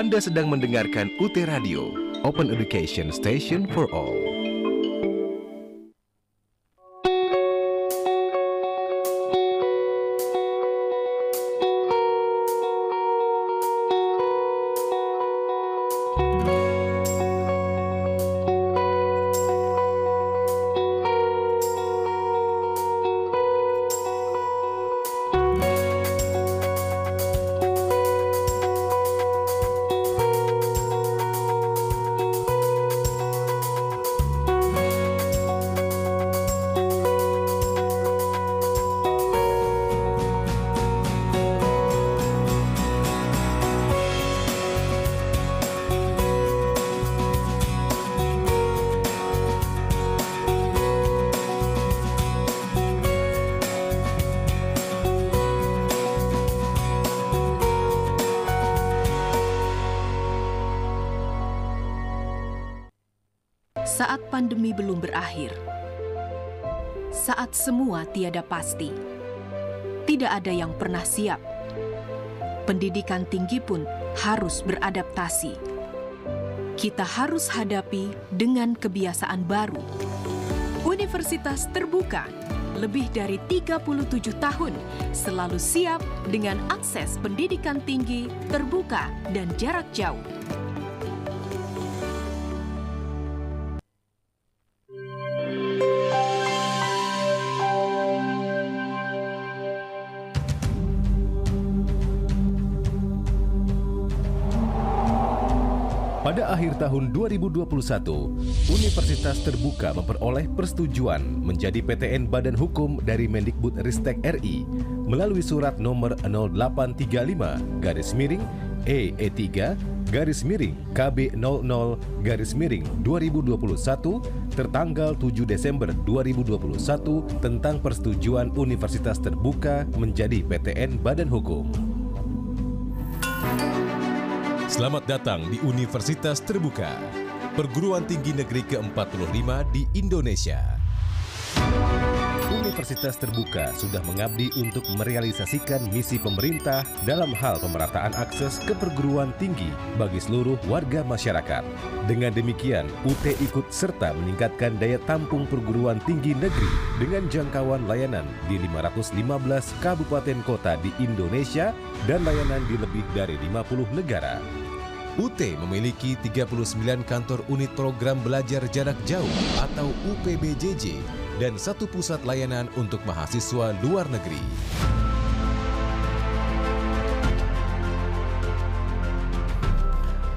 Anda sedang mendengarkan UT Radio, Open Education Station for All. Saat pandemi belum berakhir, saat semua tiada pasti, tidak ada yang pernah siap. Pendidikan tinggi pun harus beradaptasi. Kita harus hadapi dengan kebiasaan baru. Universitas terbuka, lebih dari 37 tahun, selalu siap dengan akses pendidikan tinggi, terbuka, dan jarak jauh. Pada akhir tahun 2021, Universitas Terbuka memperoleh persetujuan menjadi PTN Badan Hukum dari Mendikbudristek RI melalui surat nomor 0835/E3/KB00/2021 tertanggal 7 Desember 2021 tentang persetujuan Universitas Terbuka menjadi PTN Badan Hukum. Selamat datang di Universitas Terbuka, perguruan tinggi negeri ke-45 di Indonesia. Universitas Terbuka sudah mengabdi untuk merealisasikan misi pemerintah dalam hal pemerataan akses ke perguruan tinggi bagi seluruh warga masyarakat. Dengan demikian, UT ikut serta meningkatkan daya tampung perguruan tinggi negeri dengan jangkauan layanan di 515 kabupaten kota di Indonesia dan layanan di lebih dari 50 negara. UT memiliki 39 kantor unit program belajar jarak jauh atau UPBJJ dan 1 pusat layanan untuk mahasiswa luar negeri.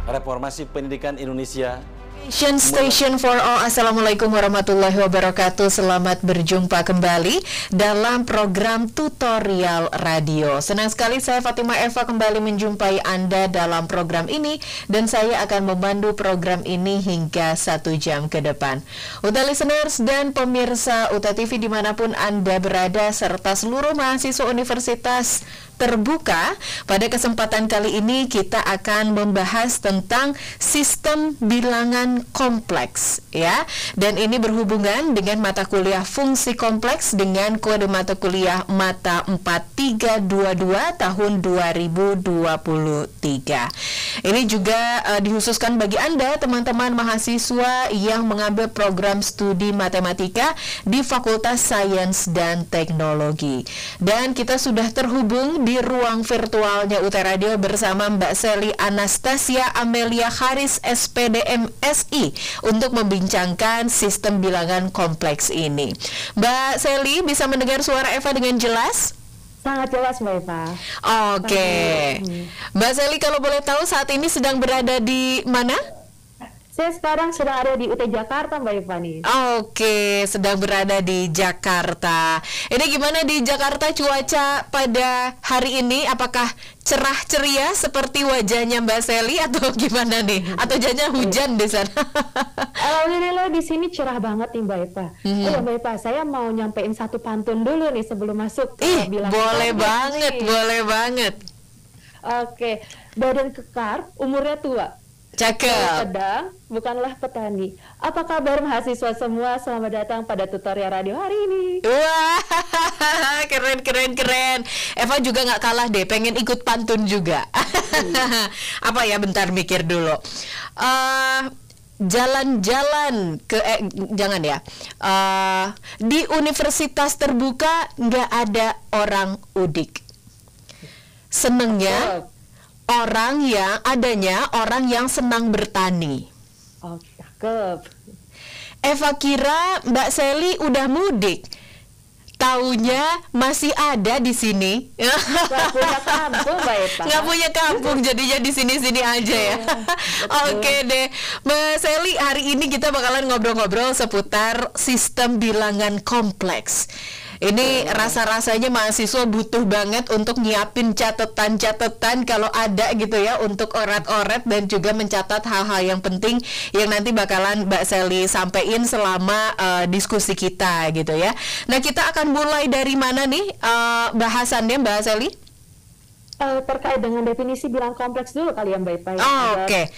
Reformasi Pendidikan Indonesia Station for All. Assalamualaikum warahmatullahi wabarakatuh. Selamat berjumpa kembali dalam program tutorial radio. Senang sekali saya Fatimah Eva kembali menjumpai Anda dalam program ini, dan saya akan memandu program ini hingga 1 jam ke depan. UT listeners dan pemirsa UT TV dimanapun Anda berada, serta seluruh mahasiswa Universitas Terbuka, pada kesempatan kali ini kita akan membahas tentang sistem bilangan kompleks, ya. Dan ini berhubungan dengan mata kuliah fungsi kompleks dengan kode mata kuliah mata 4322 tahun 2023. Ini juga dikhususkan bagi Anda teman-teman mahasiswa yang mengambil program studi matematika di Fakultas Sains dan Teknologi. Dan kita sudah terhubung di ruang virtualnya UT Radio bersama Mbak Seli Anastasia Amelia Haris SPDM SI untuk membincangkan sistem bilangan kompleks ini. Mbak Seli, bisa mendengar suara Eva dengan jelas? Sangat jelas Mbak Eva. Oke. Mbak Seli, kalau boleh tahu saat ini sedang berada di mana? Saya sekarang sedang ada di UT Jakarta Mbak Eva nih. Oke, sedang berada di Jakarta. Ini gimana di Jakarta cuaca pada hari ini? Apakah cerah ceria seperti wajahnya Mbak Seli atau gimana nih? Atau jangan hujan di sana? Alhamdulillah di sini cerah banget nih Mbak Eva. Oh Mbak Eva, saya mau nyampein satu pantun dulu nih sebelum masuk. Boleh banget, boleh banget. Oke, badan kekar, umurnya tua. Cakep. Pedang bukanlah petani. Apa kabar mahasiswa semua? Selamat datang pada tutorial radio hari ini. Wah, keren. Eva juga nggak kalah deh, pengen ikut pantun juga. Apa ya, bentar mikir dulu. Jalan-jalan ke jangan ya. Di universitas terbuka nggak ada orang udik. Senengnya orang yang senang bertani. Oh, cakep. Eva kira Mbak Sally udah mudik. Taunya masih ada di sini. Gak punya kampung, Mbak Eva. Nggak punya kampung, jadinya di sini-sini aja ya. Oke deh, Mbak Sally, hari ini kita bakalan ngobrol-ngobrol seputar sistem bilangan kompleks. Ini rasa-rasanya mahasiswa butuh banget untuk nyiapin catatan-catatan kalau ada gitu ya, untuk oret-oret dan juga mencatat hal-hal yang penting yang nanti bakalan Mbak Sally sampaikan selama diskusi kita gitu ya. Nah, kita akan mulai dari mana nih bahasannya, Mbak Sally? Terkait dengan definisi bilangan kompleks dulu kali ya, Mbak Eva. Oke.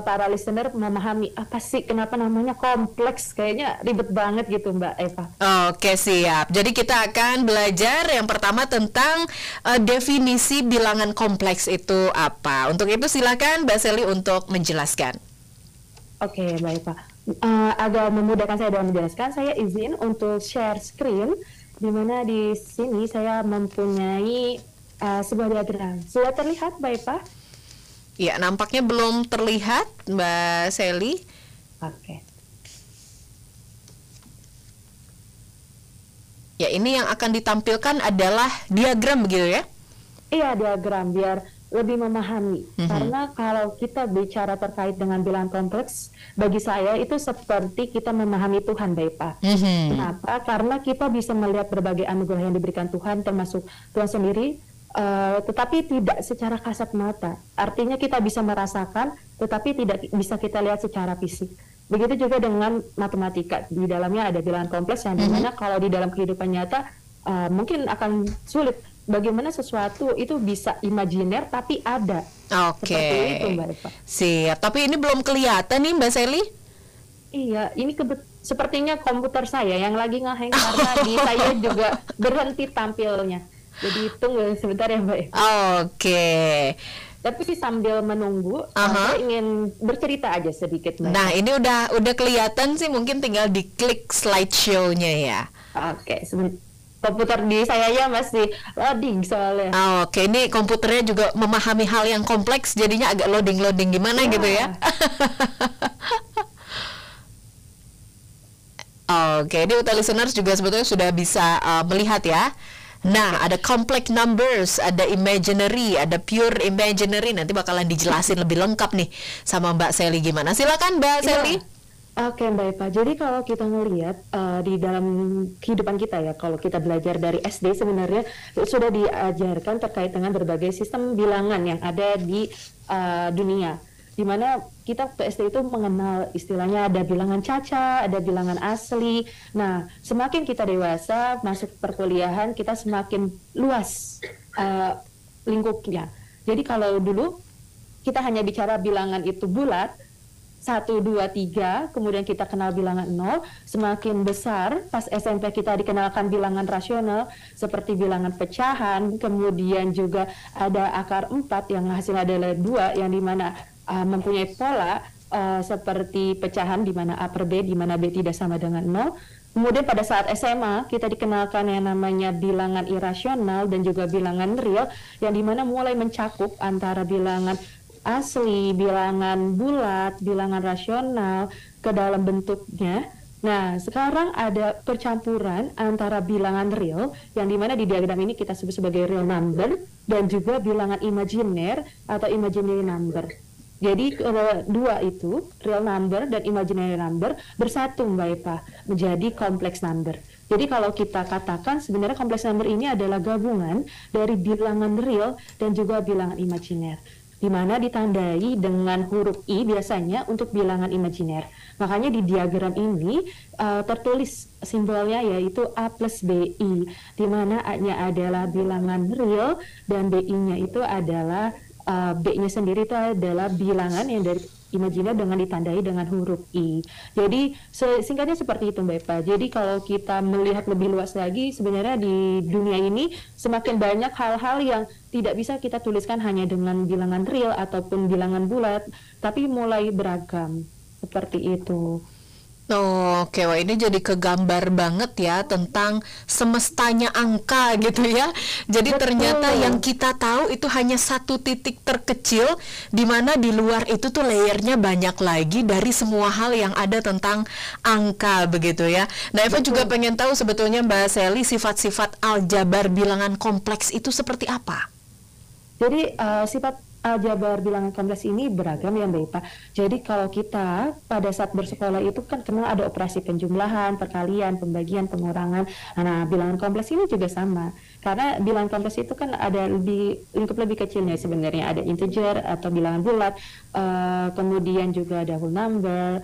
Para listener memahami apa sih kenapa namanya kompleks, kayaknya ribet banget gitu, Mbak Eva. Oke, siap. Jadi kita akan belajar yang pertama tentang definisi bilangan kompleks itu apa. Untuk itu silakan Mbak Sally untuk menjelaskan. Oke, Mbak Eva. Agak memudahkan saya dalam menjelaskan, saya izin untuk share screen, di mana di sini saya mempunyai sebuah diagram. Sudah terlihat, Mbak Eva? Ya, nampaknya belum terlihat, Mbak Sally. Oke. Ya, ini yang akan ditampilkan adalah diagram begitu ya? Iya, diagram biar lebih memahami. Karena kalau kita bicara terkait dengan bilangan kompleks, bagi saya itu seperti kita memahami Tuhan, Mbak Eva. Kenapa? Karena kita bisa melihat berbagai anugerah yang diberikan Tuhan, termasuk Tuhan sendiri, tetapi tidak secara kasat mata. Artinya kita bisa merasakan, tetapi tidak bisa kita lihat secara fisik. Begitu juga dengan matematika. Di dalamnya ada bilangan kompleks yang dimana kalau di dalam kehidupan nyata mungkin akan sulit. Bagaimana sesuatu itu bisa imajiner tapi ada. Oke. Seperti itu, Mbak Eva. Siap. Tapi ini belum kelihatan nih, Mbak Sally. Iya, ini sepertinya komputer saya yang lagi ngehang karena saya juga berhenti tampilnya. Jadi tunggu sebentar ya, Mbak. Oke. Tapi sambil menunggu, saya ingin bercerita aja sedikit, Mbak. Nah, ini udah kelihatan sih, mungkin tinggal diklik slideshow-nya ya. Oke, komputer di saya ya masih loading soalnya. Oke, ini komputernya juga memahami hal yang kompleks, jadinya agak loading gimana gitu ya. Oke, ini untuk listeners juga sebetulnya sudah bisa melihat ya. Nah, ada complex numbers, ada imaginary, ada pure imaginary. Nanti bakalan dijelasin lebih lengkap nih sama Mbak Sally gimana. Silakan Mbak Sally. Oke, Mbak Eva. Jadi kalau kita ngelihat di dalam kehidupan kita ya, kalau kita belajar dari SD sebenarnya sudah diajarkan terkait dengan berbagai sistem bilangan yang ada di dunia. Di mana kita ke SD itu mengenal istilahnya ada bilangan caca, ada bilangan asli. Nah, semakin kita dewasa, masuk perkuliahan, kita semakin luas lingkupnya. Jadi kalau dulu kita hanya bicara bilangan itu bulat, 1, 2, 3, kemudian kita kenal bilangan 0, semakin besar, pas SMP kita dikenalkan bilangan rasional, seperti bilangan pecahan, kemudian juga ada akar 4 yang hasilnya adalah 2, yang dimana mempunyai pola seperti pecahan di mana A per B, di mana B tidak sama dengan 0. Kemudian pada saat SMA kita dikenalkan yang namanya bilangan irasional dan juga bilangan real, yang dimana mulai mencakup antara bilangan asli, bilangan bulat, bilangan rasional ke dalam bentuknya. Nah, sekarang ada percampuran antara bilangan real, yang dimana di diagram ini kita sebut sebagai real number, dan juga bilangan imajiner atau imaginary number. Jadi dua itu, real number dan imaginary number, bersatu, Mbak Eva, menjadi complex number. Jadi kalau kita katakan sebenarnya complex number ini adalah gabungan dari bilangan real dan juga bilangan imajiner, di mana ditandai dengan huruf I biasanya untuk bilangan imajiner. Makanya di diagram ini tertulis simbolnya yaitu A plus BI, di mana A-nya adalah bilangan real dan BI-nya itu adalah B-nya sendiri itu adalah bilangan yang imajiner dengan ditandai dengan huruf I. Jadi singkatnya seperti itu Mbak Eva. Jadi kalau kita melihat lebih luas lagi, sebenarnya di dunia ini semakin banyak hal-hal yang tidak bisa kita tuliskan hanya dengan bilangan real ataupun bilangan bulat, tapi mulai beragam seperti itu. Oke, wah ini jadi kegambar banget ya tentang semestanya angka gitu ya. Jadi Betul. ternyata yang kita tahu itu hanya satu titik terkecil, di mana di luar itu tuh layernya banyak lagi dari semua hal yang ada tentang angka begitu ya. Nah, Eva juga pengen tahu sebetulnya Mbak Sally, sifat-sifat aljabar bilangan kompleks itu seperti apa? Jadi sifat aljabar bilangan kompleks ini beragam ya Mbak Ipa. Jadi kalau kita pada saat bersekolah itu kan kenal ada operasi penjumlahan, perkalian, pembagian, pengurangan. Nah, bilangan kompleks ini juga sama. Karena bilangan kompleks itu kan ada lingkup lebih kecilnya sebenarnya. Ada integer atau bilangan bulat, kemudian juga ada whole number,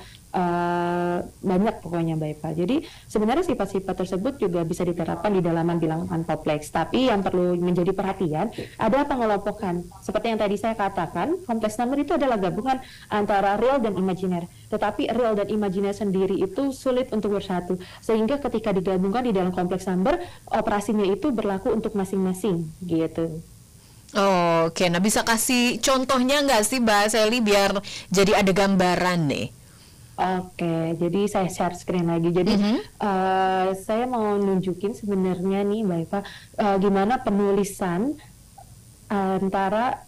banyak pokoknya Mbak Eva. Jadi sebenarnya sifat-sifat tersebut juga bisa diterapkan di dalaman bilangan kompleks. Tapi yang perlu menjadi perhatian adalah pengelompokan. Seperti yang tadi saya katakan, kompleks number itu adalah gabungan antara real dan imajiner. Tetapi real dan imajiner sendiri itu sulit untuk bersatu. Sehingga ketika digabungkan di dalam kompleks number, operasinya itu berlaku untuk masing-masing gitu. Oke, nah bisa kasih contohnya nggak sih Mbak Sally biar jadi ada gambaran nih? Oke, jadi saya share screen lagi. Jadi saya mau nunjukin sebenarnya nih Mbak Eva, gimana penulisan antara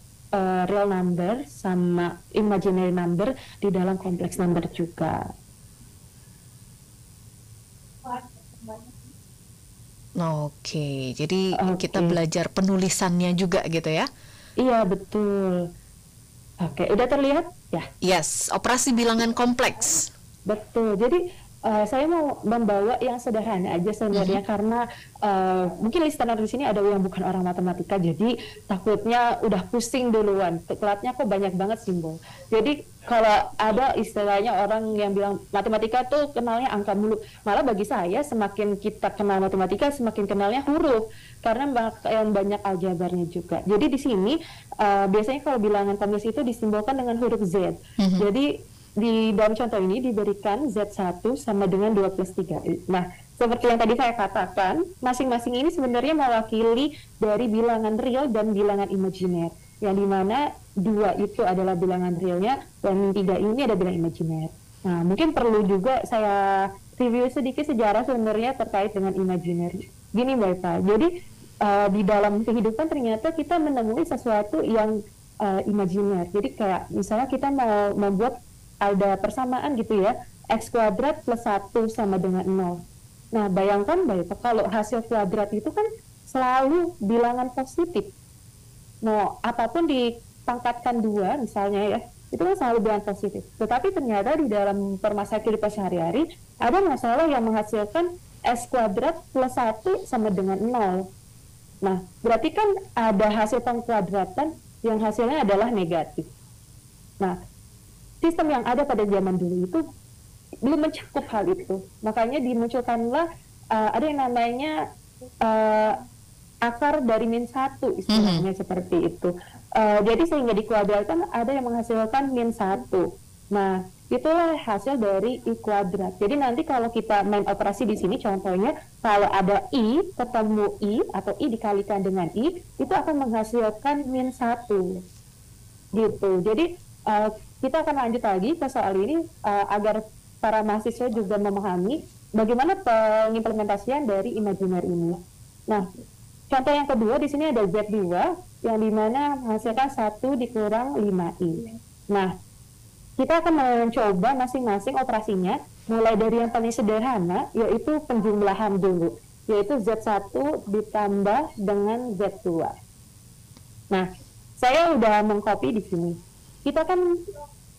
real number sama imaginary number di dalam kompleks number juga. Oke, jadi kita belajar penulisannya juga gitu ya? Iya, betul. Oke, udah terlihat ya? Yes, operasi bilangan kompleks. Betul. Jadi saya mau membawa yang sederhana aja sebenarnya karena mungkin listener di sini ada yang bukan orang matematika, jadi takutnya udah pusing duluan. Telatnya kok banyak banget simbol. Jadi kalau ada istilahnya orang yang bilang matematika tuh kenalnya angka mulu. Malah bagi saya semakin kita kenal matematika semakin kenalnya huruf karena yang banyak aljabarnya juga. Jadi di sini biasanya kalau bilangan kompleks itu disimbolkan dengan huruf Z. Jadi di dalam contoh ini diberikan Z1 sama dengan 2 plus 3. Nah, seperti yang tadi saya katakan, masing-masing ini sebenarnya mewakili dari bilangan real dan bilangan imajiner. Yang dimana 2 itu adalah bilangan realnya, dan 3 ini ada bilangan imajiner. Nah, mungkin perlu juga saya review sedikit sejarah sebenarnya terkait dengan imajiner. Gini Mbak Eva, jadi di dalam kehidupan ternyata kita menemui sesuatu yang imajiner. Jadi kayak misalnya kita mau membuat ada persamaan gitu ya, X kuadrat plus 1 sama dengan 0. Nah, bayangkan Mbak, kalau hasil kuadrat itu kan selalu bilangan positif. Nah, apapun dipangkatkan 2 misalnya ya, itu kan selalu bilangan positif. Tetapi ternyata di dalam permasalahan kehidupan sehari-hari, ada masalah yang menghasilkan X kuadrat plus 1 sama dengan 0. Nah, berarti kan ada hasil pengkuadratan yang hasilnya adalah negatif. Nah, sistem yang ada pada zaman dulu itu belum mencakup hal itu. Makanya dimunculkanlah ada yang namanya akar dari -1 istilahnya seperti itu. Jadi sehingga dikuadratkan ada yang menghasilkan -1. Nah, itulah hasil dari I kuadrat. Jadi nanti kalau kita main operasi di sini contohnya kalau ada I ketemu I atau I dikalikan dengan I itu akan menghasilkan -1. Gitu. Jadi kita akan lanjut lagi ke soal ini agar para mahasiswa juga memahami bagaimana pengimplementasian dari imajiner ini. Nah, contoh yang kedua di sini ada Z2 yang dimana menghasilkan 1 dikurang 5I. Nah, kita akan mencoba masing-masing operasinya mulai dari yang paling sederhana yaitu penjumlahan dulu, yaitu Z1 ditambah dengan Z2. Nah, saya udah mengcopy di sini. Kita kan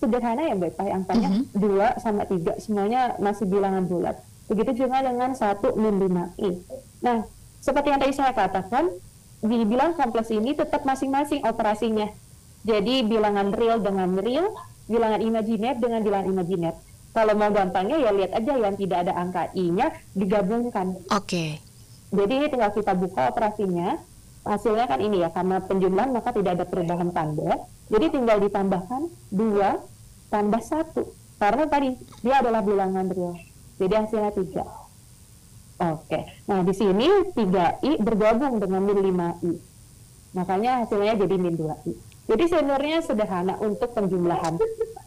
sederhana ya Mbak, angkanya 2 sama 3 semuanya masih bilangan bulat. Begitu juga dengan 1 min 5i. Nah, seperti yang tadi saya katakan, di bilangan kompleks ini tetap masing-masing operasinya. Jadi bilangan real dengan real, bilangan imajiner dengan bilangan imajiner. Kalau mau gampangnya ya lihat aja yang tidak ada angka i-nya digabungkan. Oke. Jadi ini tinggal kita buka operasinya. Hasilnya kan ini ya, karena penjumlahan maka tidak ada perubahan tanda. Jadi tinggal ditambahkan 2 tambah 1. Karena tadi dia adalah bilangan real. Jadi hasilnya 3. Oke. Nah, di sini 3i bergabung dengan min 5i. Makanya hasilnya jadi min 2i. Jadi sebenarnya sederhana untuk penjumlahan.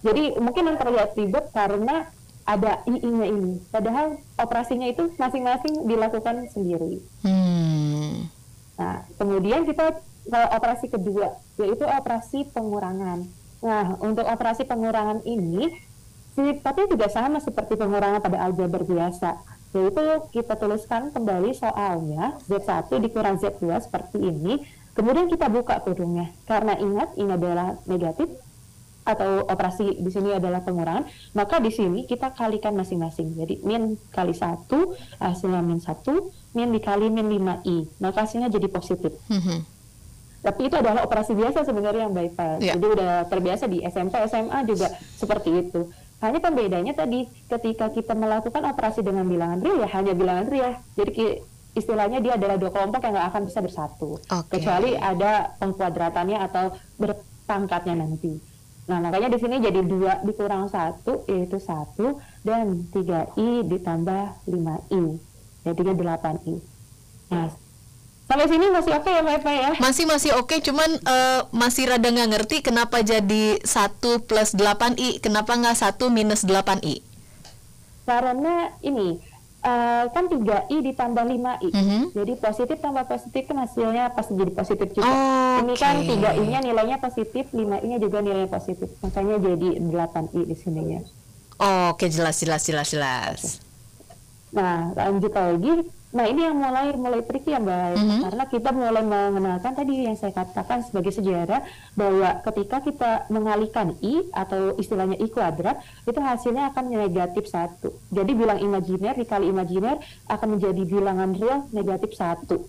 Jadi mungkin yang terlihat ribet karena ada i-nya ini. Padahal operasinya itu masing-masing dilakukan sendiri. Nah, kemudian kita ke operasi kedua, yaitu operasi pengurangan. Nah, untuk operasi pengurangan ini sifatnya juga sama seperti pengurangan pada aljabar biasa, yaitu kita tuliskan kembali soalnya Z1 dikurang Z2 seperti ini, kemudian kita buka kurungnya. Karena ingat, ini adalah negatif, atau operasi di sini adalah pengurangan, maka di sini kita kalikan masing-masing. Jadi min kali 1, hasilnya min 1, min dikali min 5i, maka hasilnya jadi positif. Tapi itu adalah operasi biasa sebenarnya Mbak Ipa. Jadi udah terbiasa di SMP, SMA juga seperti itu. Hanya pembedanya tadi, ketika kita melakukan operasi dengan bilangan real, ya hanya bilangan real. Jadi istilahnya dia adalah 2 kelompok yang nggak akan bisa bersatu. Kecuali ada pengkuadratannya atau berpangkatnya nanti. Nah, makanya di sini jadi 2 dikurang 1, yaitu 1, dan 3i ditambah 5i, jadinya 8i. Nah, sampai sini masih oke ya Mbak Eva ya? Masih oke, cuman masih rada nggak ngerti kenapa jadi 1 plus 8i, kenapa nggak 1 minus 8i? Karena ini, kan 3i ditambah 5i, jadi positif tambah positif kan hasilnya pasti jadi positif juga. Ini kan 3i-nya nilainya positif, 5i-nya juga nilainya positif, makanya jadi 8i di sininya. Oke, jelas. Nah, lanjut lagi. Nah, ini yang mulai tricky ya Mbak, karena kita mulai mengenalkan tadi yang saya katakan sebagai sejarah, bahwa ketika kita mengalihkan i atau istilahnya i kuadrat, itu hasilnya akan negatif 1. Jadi bilang imajiner dikali imajiner akan menjadi bilangan real negatif 1.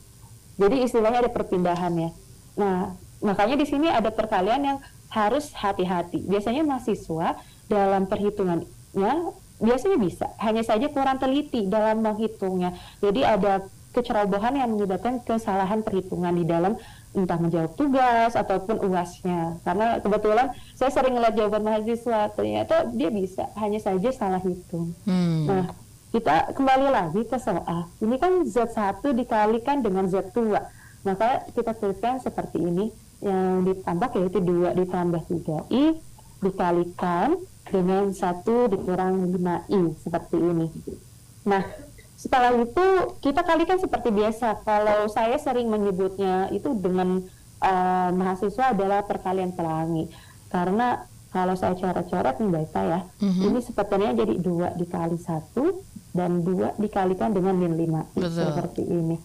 Jadi istilahnya ada perpindahannya. Nah, makanya di sini ada perkalian yang harus hati-hati. Biasanya mahasiswa dalam perhitungannya biasanya bisa, hanya saja kurang teliti dalam menghitungnya. Jadi ada kecerobohan yang menyebabkan kesalahan perhitungan di dalam entah menjawab tugas ataupun UAS-nya. Karena kebetulan saya sering ngeliat jawaban mahasiswa, ternyata dia bisa, hanya saja salah hitung. Nah, kita kembali lagi ke soal. Ini kan Z1 dikalikan dengan Z2. Maka kita tuliskan seperti ini, yang ditambah yaitu 2 ditambah 3i dikalikan dengan 1 dikurang 5i, seperti ini. Nah, setelah itu kita kalikan seperti biasa. Kalau saya sering menyebutnya itu dengan mahasiswa adalah perkalian pelangi. Karena kalau saya coret-coret nih Mbak Ita ya, ini sepertinya jadi 2 dikali 1 dan 2 dikalikan dengan min 5i, seperti ini.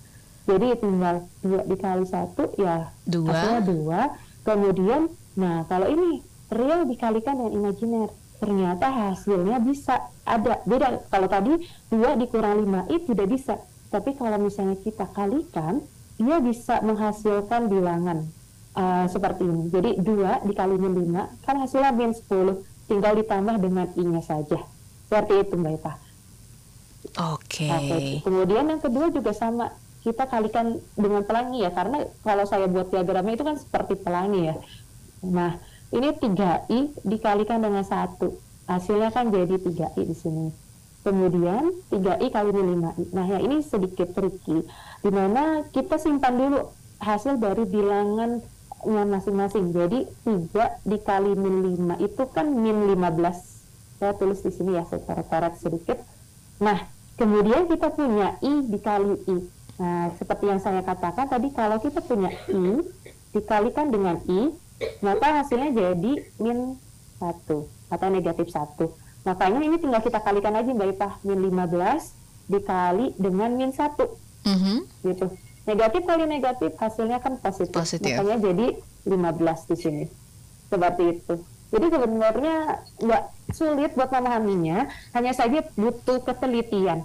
Jadi tinggal 2 dikali 1 ya 2. Hasilnya 2. Kemudian, nah kalau ini real dikalikan dengan imajiner, ternyata hasilnya bisa ada beda. Kalau tadi 2 dikurang 5i tidak bisa, tapi kalau misalnya kita kalikan, dia bisa menghasilkan bilangan seperti ini. Jadi 2 dikali min 5 kan hasilnya min 10, tinggal ditambah dengan i-nya saja. Seperti itu Mbak Ita. Oke. Kemudian yang kedua juga sama, kita kalikan dengan pelangi ya, karena kalau saya buat diagramnya itu kan seperti pelangi ya. Nah, ini 3i dikalikan dengan 1. Hasilnya kan jadi 3i di sini. Kemudian 3i kali min 5i. Nah, ya ini sedikit tricky, di mana kita simpan dulu hasil dari bilangannya masing-masing. Jadi 3 dikali min 5 itu kan min 15. Saya tulis di sini ya, saya coret-coret sedikit. Nah, kemudian kita punya i dikali i. Nah, seperti yang saya katakan tadi, kalau kita punya i dikalikan dengan i, maka hasilnya jadi min 1 atau negatif 1. Makanya ini tinggal kita kalikan aja Mbak Ipah, min 15 dikali dengan min 1. Gitu. Negatif kali negatif hasilnya kan positif. Makanya jadi 15 di sini. Seperti itu. Jadi sebenarnya nggak sulit buat memahaminya, hanya saja butuh ketelitian.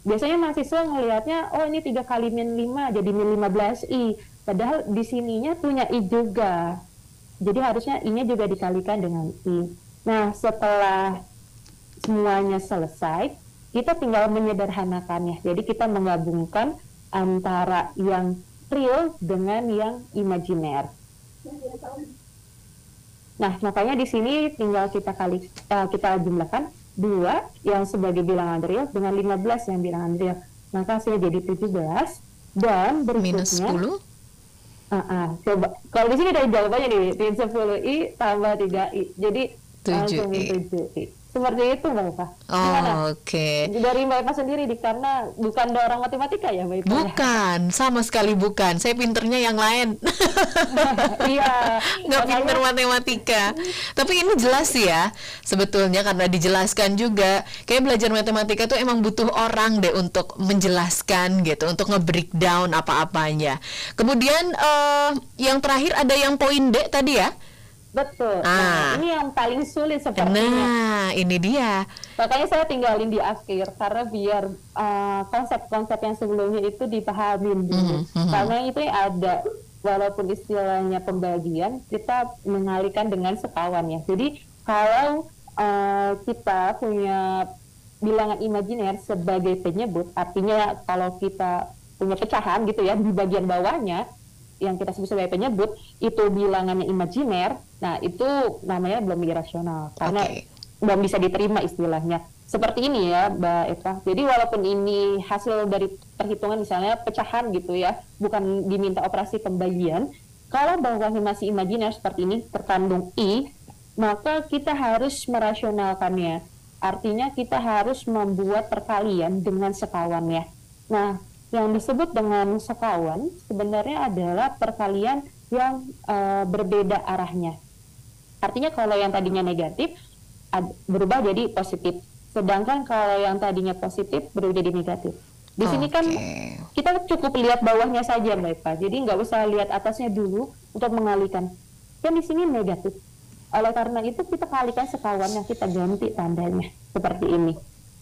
Biasanya mahasiswa ngelihatnya, oh ini 3 kali min 5 jadi min 15i. Padahal di sininya punya i juga. Jadi harusnya i-nya juga dikalikan dengan i. Nah, setelah semuanya selesai, kita tinggal menyederhanakannya. Jadi kita menggabungkan antara yang real dengan yang imajiner. Nah, makanya di sini tinggal kita jumlahkan 2 yang sebagai bilangan real dengan 15 yang bilangan real. Maka hasilnya jadi 17 dan berikutnya minus 10. Coba kalau di sini ada jawabannya nih, min 10i tambah 3i. Jadi 7i. 7i. Seperti itu Mbak Eva. Oke. Dari Mbak Eva sendiri karena bukan orang matematika ya Mbak Eva? Bukan, sama sekali bukan. Saya pinternya yang lain. Iya. Nggak pinter matematika. Tapi ini jelas sih ya, sebetulnya karena dijelaskan juga. Kayak belajar matematika tuh emang butuh orang deh untuk menjelaskan gitu, untuk nge-breakdown apa-apanya. Kemudian yang terakhir ada yang poin D tadi ya? Betul. Nah, ini yang paling sulit sepertinya. Nah, ini dia. Makanya saya tinggalin di akhir karena biar konsep-konsep yang sebelumnya itu dipahamin dulu. Karena itu ada, walaupun istilahnya pembagian, kita mengalihkan dengan sekawan ya. Jadi kalau kita punya bilangan imajiner sebagai penyebut, artinya kalau kita punya pecahan gitu ya di bagian bawahnya, yang kita sebut sebagai penyebut itu bilangannya imajiner, nah itu namanya belum irasional karena belum bisa diterima istilahnya. Seperti ini ya Mbak Eva. Jadi walaupun ini hasil dari perhitungan misalnya pecahan gitu ya, bukan diminta operasi pembagian, kalau bawahnya masih imajiner seperti ini terkandung i, maka kita harus merasionalkannya. Artinya kita harus membuat perkalian dengan sekawannya. Nah, yang disebut dengan sekawan sebenarnya adalah perkalian yang berbeda arahnya. Artinya kalau yang tadinya negatif berubah jadi positif, sedangkan kalau yang tadinya positif berubah jadi negatif. Di sini kan kita cukup lihat bawahnya saja Mbak Eva, jadi nggak usah lihat atasnya dulu untuk mengalihkan. Dan di sini negatif. Oleh karena itu kita kalikan sekawannya, kita ganti tandanya seperti ini.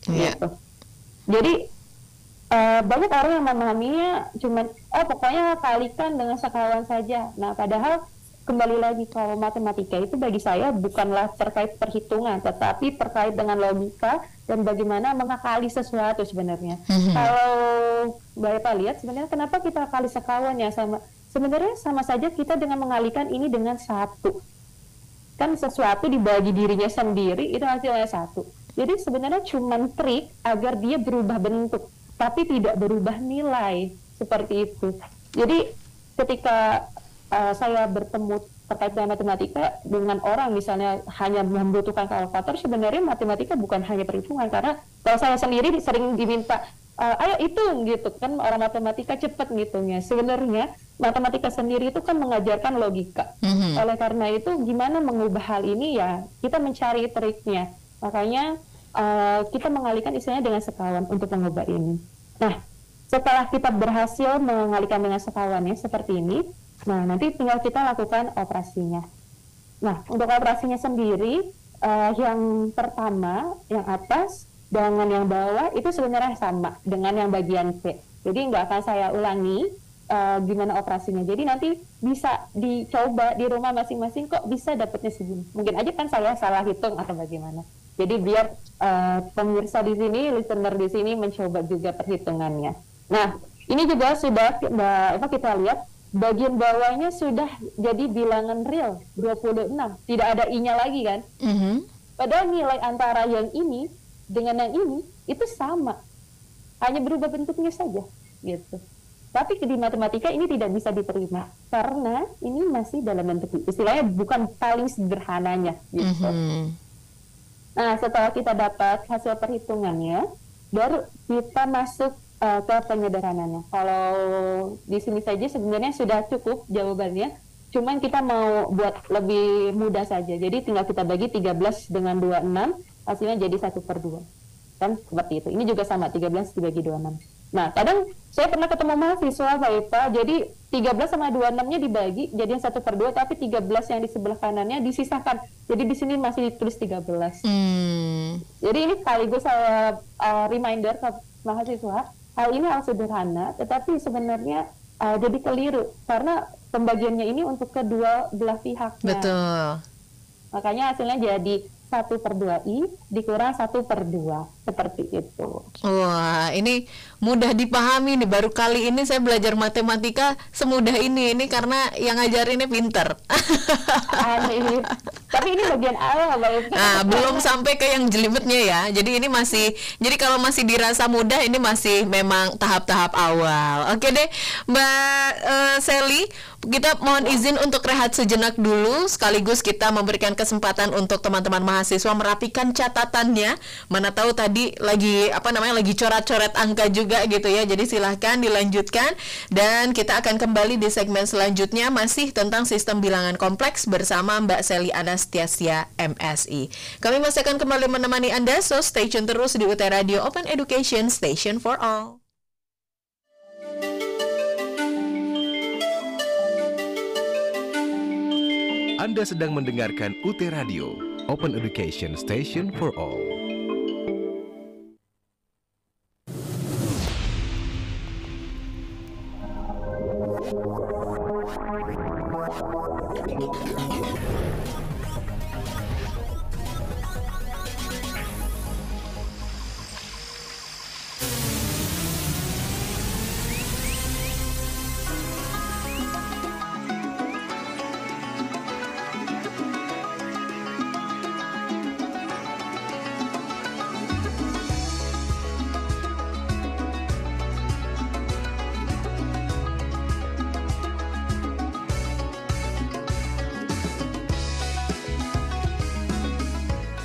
Gitu. Jadi banyak orang yang memahaminya cuman pokoknya kalikan dengan sekawan saja. Nah, padahal kembali lagi kalau matematika itu bagi saya bukanlah terkait perhitungan, tetapi terkait dengan logika dan bagaimana mengakali sesuatu sebenarnya. Kalau Mbak Eva lihat sebenarnya kenapa kita kali sekawan ya, sebenarnya sama saja kita dengan mengalihkan ini dengan satu. Kan sesuatu dibagi dirinya sendiri itu hasilnya satu. Jadi sebenarnya cuman trik agar dia berubah bentuk, tapi tidak berubah nilai, seperti itu. Jadi ketika saya bertemu terkait dengan matematika dengan orang misalnya hanya membutuhkan kalkulator, sebenarnya matematika bukan hanya perhitungan, karena kalau saya sendiri sering diminta ayo hitung gitu kan, orang matematika cepat ngitungnya. Sebenarnya matematika sendiri itu kan mengajarkan logika. Oleh karena itu gimana mengubah hal ini ya kita mencari triknya. Makanya kita mengalihkan istilahnya dengan sekawan untuk mengubah ini. Nah, setelah kita berhasil mengalihkan dengan sekawannya seperti ini, nah nanti tinggal kita lakukan operasinya. Nah, untuk operasinya sendiri, yang pertama, yang atas dengan yang bawah itu sebenarnya sama dengan yang bagian C. Jadi nggak akan saya ulangi gimana operasinya. Jadi nanti bisa dicoba di rumah masing-masing, kok bisa dapatnya segini. Mungkin aja kan saya salah hitung atau bagaimana. Jadi biar pemirsa di sini, listener di sini mencoba juga perhitungannya. Nah, ini juga sudah kita lihat bagian bawahnya sudah jadi bilangan real 26. Tidak ada i-nya lagi kan? Padahal nilai antara yang ini dengan yang ini itu sama. Hanya berubah bentuknya saja gitu. Tapi di matematika ini tidak bisa diterima karena ini masih dalam bentuk istilahnya bukan paling sederhananya gitu. Nah, setelah kita dapat hasil perhitungannya, baru kita masuk ke penyederhanannya. Kalau di sini saja sebenarnya sudah cukup jawabannya, cuman kita mau buat lebih mudah saja. Jadi tinggal kita bagi 13 dengan 26, hasilnya jadi 1/2. Kan seperti itu. Ini juga sama, 13 dibagi 26. Nah, kadang saya pernah ketemu mahasiswa Pak Eva, jadi 13 sama 26-nya dibagi jadi 1/2, tapi 13 yang di sebelah kanannya disisakan. Jadi di sini masih ditulis 13. Jadi ini sekaligus saya reminder ke mahasiswa, hal ini hal sederhana, tetapi sebenarnya jadi keliru karena pembagiannya ini untuk kedua belah pihaknya. Betul. Makanya hasilnya jadi 1/2i dikurang 1/2 seperti itu. Wah, ini mudah dipahami nih. Baru kali ini saya belajar matematika semudah ini. Ini karena yang ngajarinnya pinter. Tapi ini bagian awal, Mbak Eva. Nah, belum sampai ke yang jelimetnya ya. Jadi ini masih, jadi kalau masih dirasa mudah, ini masih memang tahap-tahap awal. Oke deh, Mbak Sally, kita mohon izin untuk rehat sejenak dulu, sekaligus kita memberikan kesempatan untuk teman-teman mahasiswa merapikan catatannya. Mana tahu tadi lagi lagi coret-coret angka juga gitu ya. Jadi silahkan dilanjutkan dan kita akan kembali di segmen selanjutnya masih tentang sistem bilangan kompleks bersama Mbak Sally Anastasia MSI. Kami masih akan kembali menemani Anda, so stay tune terus di UT Radio Open Education Station for All. Anda sedang mendengarkan UT Radio, Open Education Station for All.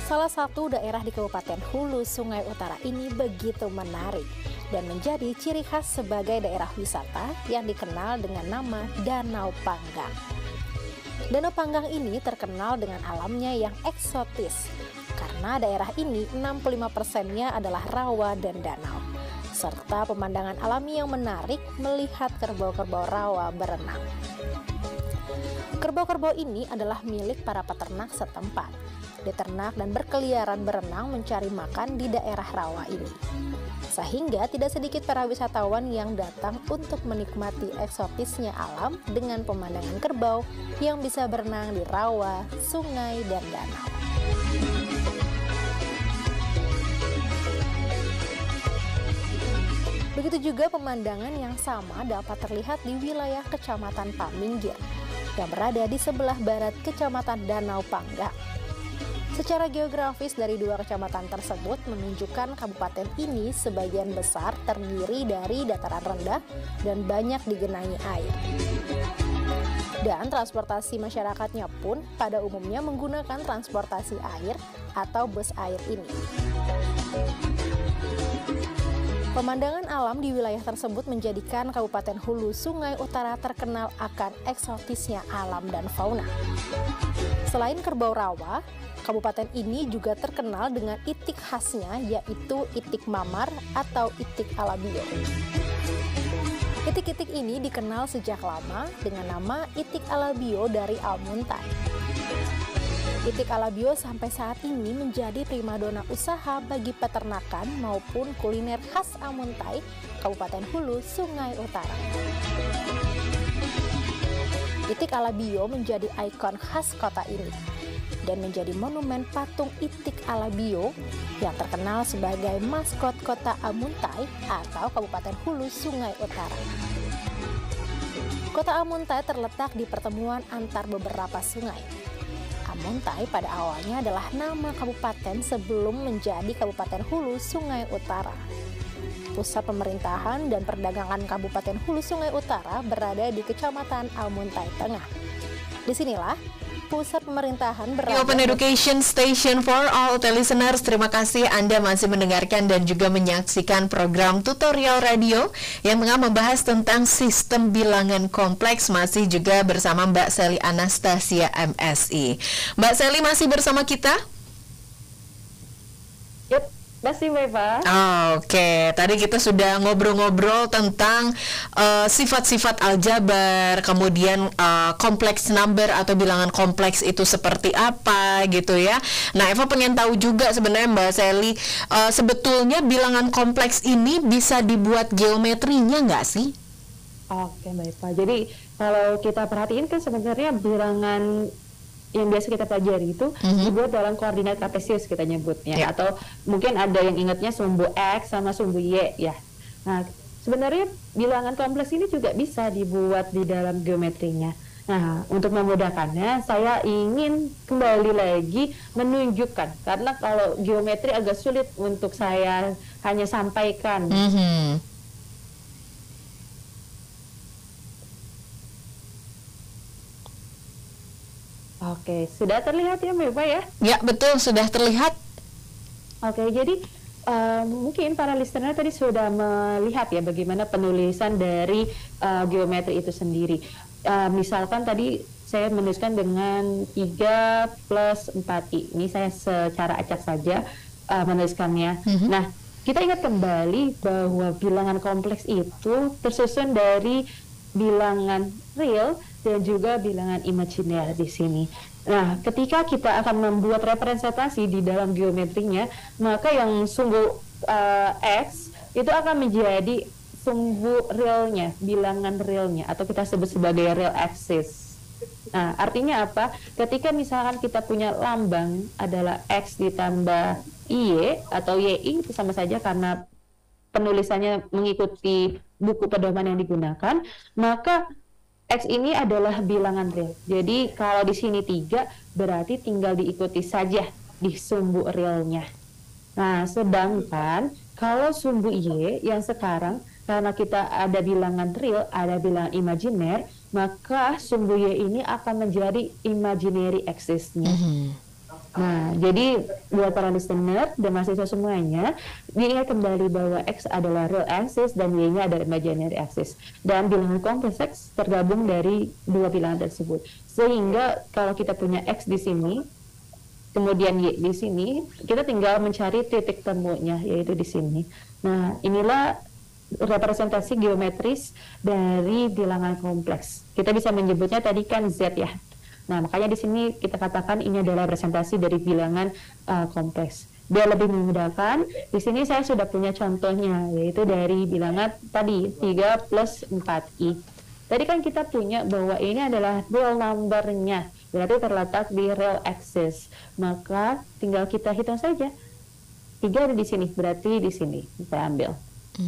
Salah satu daerah di Kabupaten Hulu Sungai Utara ini begitu menarik dan menjadi ciri khas sebagai daerah wisata yang dikenal dengan nama Danau Panggang. Danau Panggang ini terkenal dengan alamnya yang eksotis karena daerah ini 65%-nya adalah rawa dan danau, serta pemandangan alami yang menarik melihat kerbau-kerbau rawa berenang. Kerbau-kerbau ini adalah milik para peternak setempat, diternak dan berkeliaran berenang mencari makan di daerah rawa ini. Sehingga tidak sedikit para wisatawan yang datang untuk menikmati eksotisnya alam dengan pemandangan kerbau yang bisa berenang di rawa, sungai, dan danau. Begitu juga pemandangan yang sama dapat terlihat di wilayah Kecamatan Paminggir yang berada di sebelah barat Kecamatan Danau Panggang. Secara geografis dari dua kecamatan tersebut menunjukkan kabupaten ini sebagian besar terdiri dari dataran rendah dan banyak digenangi air. Dan transportasi masyarakatnya pun pada umumnya menggunakan transportasi air atau bus air ini. Pemandangan alam di wilayah tersebut menjadikan Kabupaten Hulu Sungai Utara terkenal akan eksotisnya alam dan fauna. Selain kerbau rawa, kabupaten ini juga terkenal dengan itik khasnya, yaitu itik mamar atau itik alabio. Itik-itik ini dikenal sejak lama dengan nama itik alabio dari Almuntai. Itik alabio sampai saat ini menjadi primadona usaha bagi peternakan maupun kuliner khas Almuntai, Kabupaten Hulu Sungai Utara. Itik alabio menjadi ikon khas kota ini dan menjadi monumen patung itik alabio yang terkenal sebagai maskot kota Almuntai atau Kabupaten Hulu Sungai Utara. Kota Almuntai terletak di pertemuan antar beberapa sungai. Almuntai pada awalnya adalah nama kabupaten sebelum menjadi Kabupaten Hulu Sungai Utara. Pusat pemerintahan dan perdagangan Kabupaten Hulu Sungai Utara berada di Kecamatan Almuntai Tengah. Disinilah pusat pemerintahan berada. Open Education Station for All listeners, terima kasih Anda masih mendengarkan dan juga menyaksikan program tutorial radio yang tengah membahas tentang sistem bilangan kompleks, masih juga bersama Mbak Sally Anastasia MSI. Mbak Sally masih bersama kita? Yep. Masih, Mbak. Oke, tadi kita sudah ngobrol-ngobrol tentang sifat-sifat aljabar, kemudian kompleks number atau bilangan kompleks itu seperti apa gitu ya. Nah, Eva pengen tahu juga sebenarnya Mbak Sally, sebetulnya bilangan kompleks ini bisa dibuat geometrinya nggak sih? Oke, Mbak Eva. Jadi kalau kita perhatiin kan sebenarnya bilangan yang biasa kita pelajari itu dibuat dalam koordinat kartesius kita nyebutnya, atau mungkin ada yang ingatnya sumbu X sama sumbu Y ya. Nah, sebenarnya bilangan kompleks ini juga bisa dibuat di dalam geometrinya. Nah, untuk memudahkannya, saya ingin kembali lagi menunjukkan, karena kalau geometri agak sulit untuk saya hanya sampaikan. Oke, sudah terlihat ya Mbak Eva ya? Ya, betul, sudah terlihat. Oke, jadi mungkin para listener tadi sudah melihat ya bagaimana penulisan dari geometri itu sendiri. Misalkan tadi saya menuliskan dengan 3 plus 4i. Ini saya secara acak saja menuliskannya. Nah, kita ingat kembali bahwa bilangan kompleks itu tersusun dari bilangan real dan juga bilangan imajiner di sini. Nah, ketika kita akan membuat representasi di dalam geometrinya, maka yang sumbu X itu akan menjadi sumbu realnya, bilangan realnya, atau kita sebut sebagai real axis. Nah, artinya apa? Ketika misalkan kita punya lambang adalah X ditambah Y atau YI, itu sama saja karena penulisannya mengikuti buku pedoman yang digunakan, maka X ini adalah bilangan real. Jadi kalau di sini 3 berarti tinggal diikuti saja di sumbu realnya. Nah, sedangkan kalau sumbu Y yang sekarang karena kita ada bilangan real, ada bilangan imajiner, maka sumbu Y ini akan menjadi imaginary axis-nya. Nah, jadi buat para listener dan mahasiswa semuanya, diingat kembali bahwa X adalah real axis dan Y-nya adalah imaginary axis. Dan bilangan kompleks X tergabung dari dua bilangan tersebut. Sehingga kalau kita punya X di sini, kemudian Y di sini, kita tinggal mencari titik temunya, yaitu di sini. Nah, inilah representasi geometris dari bilangan kompleks. Kita bisa menyebutnya tadi kan Z ya. Nah, makanya di sini kita katakan ini adalah representasi dari bilangan kompleks. Biar lebih memudahkan, di sini saya sudah punya contohnya, yaitu dari bilangan tadi 3 plus 4i. Tadi kan kita punya bahwa ini adalah real number-nya, berarti terletak di real axis. Maka tinggal kita hitung saja. 3 ada di sini, berarti di sini kita ambil.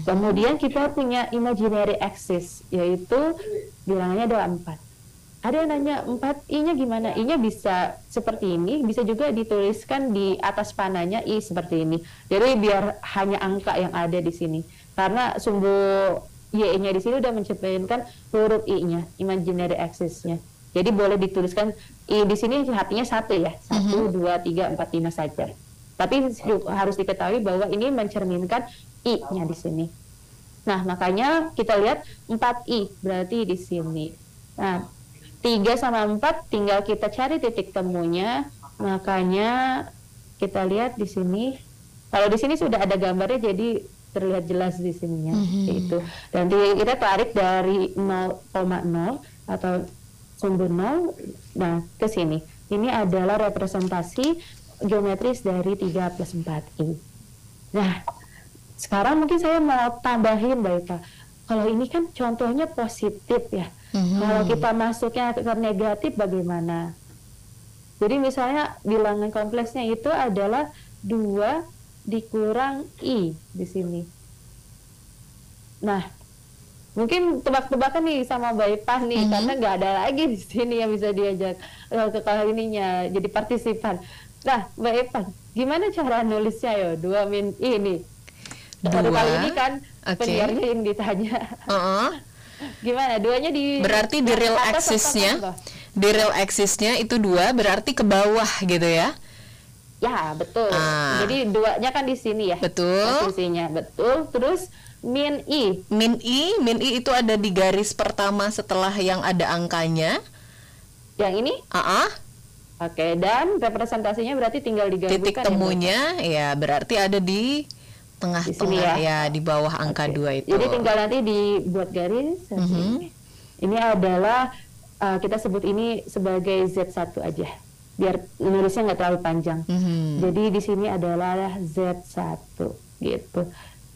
Kemudian kita punya imaginary axis, yaitu bilangannya adalah 4. Ada yang nanya 4i-nya gimana? I-nya bisa seperti ini, bisa juga dituliskan di atas panahnya I seperti ini. Jadi biar hanya angka yang ada di sini. Karena sumbu Y-nya di sini udah mencerminkan huruf I-nya, imaginary axis-nya. Jadi boleh dituliskan I di sini artinya 1 ya. 1, 2, 3, 4, 5 saja. Tapi harus diketahui bahwa ini mencerminkan I-nya di sini. Nah, makanya kita lihat 4i berarti di sini. Nah, 3 sama 4 tinggal kita cari titik temunya, makanya kita lihat di sini. Kalau di sini sudah ada gambarnya, jadi terlihat jelas di sininya, itu. Dan kita tarik dari 0,0 atau sumbu 0, nah ke sini. Ini adalah representasi geometris dari 3 plus 4i. Nah, sekarang mungkin saya mau tambahin, Mbak Eva. Kalau ini kan contohnya positif ya. Kalau kita masuknya ke negatif bagaimana? Jadi misalnya bilangan kompleksnya itu adalah 2 dikurang I di sini. Nah, mungkin tebak-tebakan nih sama Mbak Eva nih, karena nggak ada lagi di sini yang bisa diajak ke kali ininya jadi partisipan. Nah, Mbak Eva, gimana cara nulisnya ya? 2 min I ini. Baru kali ini kan penyiarnya yang ditanya. Gimana? 2-nya di berarti di real axis-nya. Di real axis-nya itu 2 berarti ke bawah gitu ya. Ya, betul. Jadi 2-nya kan di sini ya. Betul. Posisinya, betul. Terus min I. Min I itu ada di garis pertama setelah yang ada angkanya. Yang ini? Oke, dan representasinya berarti tinggal digabungkan. Titik temunya ya berarti ada di tengah-tengah ya, di bawah angka 2 itu. Jadi tinggal nanti dibuat garis. Ini adalah kita sebut ini sebagai Z1 aja, biar nulisnya nggak terlalu panjang. Jadi di sini adalah Z1 gitu.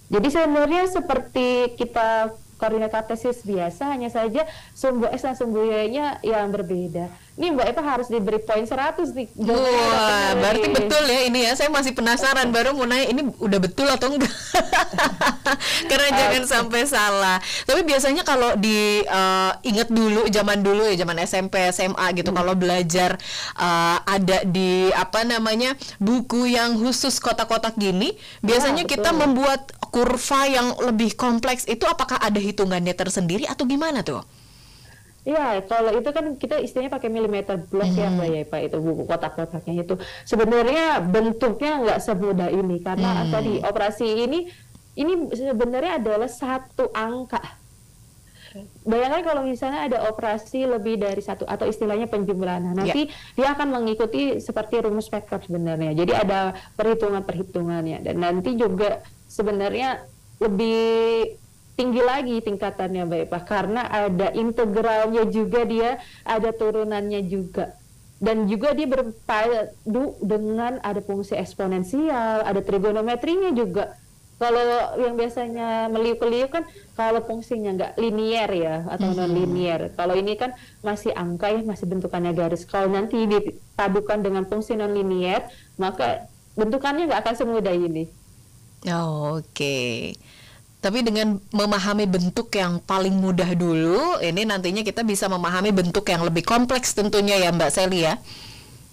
Jadi sebenarnya seperti kita koordinat kartesis biasa, hanya saja sumbu X dan sumbu Y-nya yang berbeda. Ini Mbak Eva harus diberi poin 100 nih. Wah, berarti betul ya ini ya. Saya masih penasaran, baru mau nanya ini udah betul atau enggak. Karena jangan sampai salah. Tapi biasanya kalau ingat dulu zaman SMP, SMA gitu, kalau belajar ada di buku yang khusus kotak-kotak gini, biasanya kita membuat kurva yang lebih kompleks itu, apakah ada hitungannya tersendiri atau gimana tuh? Iya, kalau itu kan kita istilahnya pakai milimeter block ya Mbak Eva, itu buku kotak-kotaknya itu. Sebenarnya bentuknya nggak semudah ini, karena tadi operasi ini sebenarnya adalah satu angka. Bayangkan kalau misalnya ada operasi lebih dari satu, atau istilahnya penjumlahan. Nanti dia akan mengikuti seperti rumus vektor sebenarnya. Jadi ada perhitungan-perhitungannya, dan nanti juga sebenarnya lebih tinggi lagi tingkatannya Mbak Eva, karena ada integralnya juga, dia ada turunannya juga, dan juga dia berpadu dengan ada fungsi eksponensial, ada trigonometrinya juga. Kalau yang biasanya meliuk-liuk kan kalau fungsinya nggak linier ya, atau non linier. Kalau ini kan masih angka ya, masih bentukannya garis. Kalau nanti dipadukan dengan fungsi non linier, maka bentukannya nggak akan semudah ini. Oke. Tapi dengan memahami bentuk yang paling mudah dulu, ini nantinya kita bisa memahami bentuk yang lebih kompleks tentunya ya Mbak Sally ya?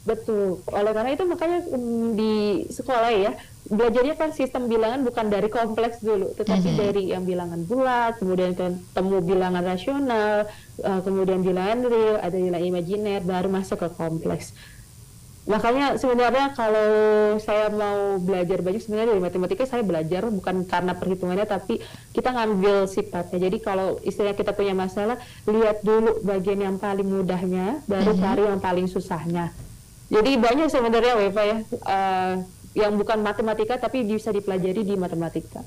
Betul. Oleh karena itu makanya di sekolah ya, belajarnya kan sistem bilangan bukan dari kompleks dulu, tetapi dari yang bilangan bulat, kemudian ketemu bilangan rasional, kemudian bilangan real, ada bilangan imajiner, baru masuk ke kompleks. Makanya sebenarnya kalau saya mau belajar banyak, sebenarnya dari matematika saya belajar bukan karena perhitungannya, tapi kita ngambil sifatnya. Jadi kalau istilahnya kita punya masalah, lihat dulu bagian yang paling mudahnya, baru cari yang paling susahnya. Jadi banyak sebenarnya Eva ya, yang bukan matematika tapi bisa dipelajari di matematika.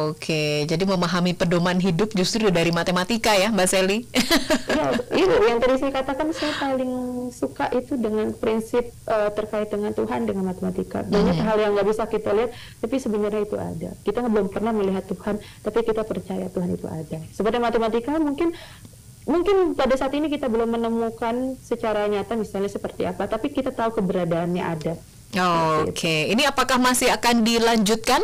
Oke, jadi memahami pedoman hidup justru dari matematika ya Mbak Sally? Ya, itu yang tadi saya katakan, saya paling suka itu dengan prinsip terkait dengan Tuhan, dengan matematika. Banyak hal yang nggak bisa kita lihat, tapi sebenarnya itu ada. Kita belum pernah melihat Tuhan, tapi kita percaya Tuhan itu ada. Seperti matematika, mungkin pada saat ini kita belum menemukan secara nyata misalnya seperti apa, tapi kita tahu keberadaannya ada. Oke, ini apakah masih akan dilanjutkan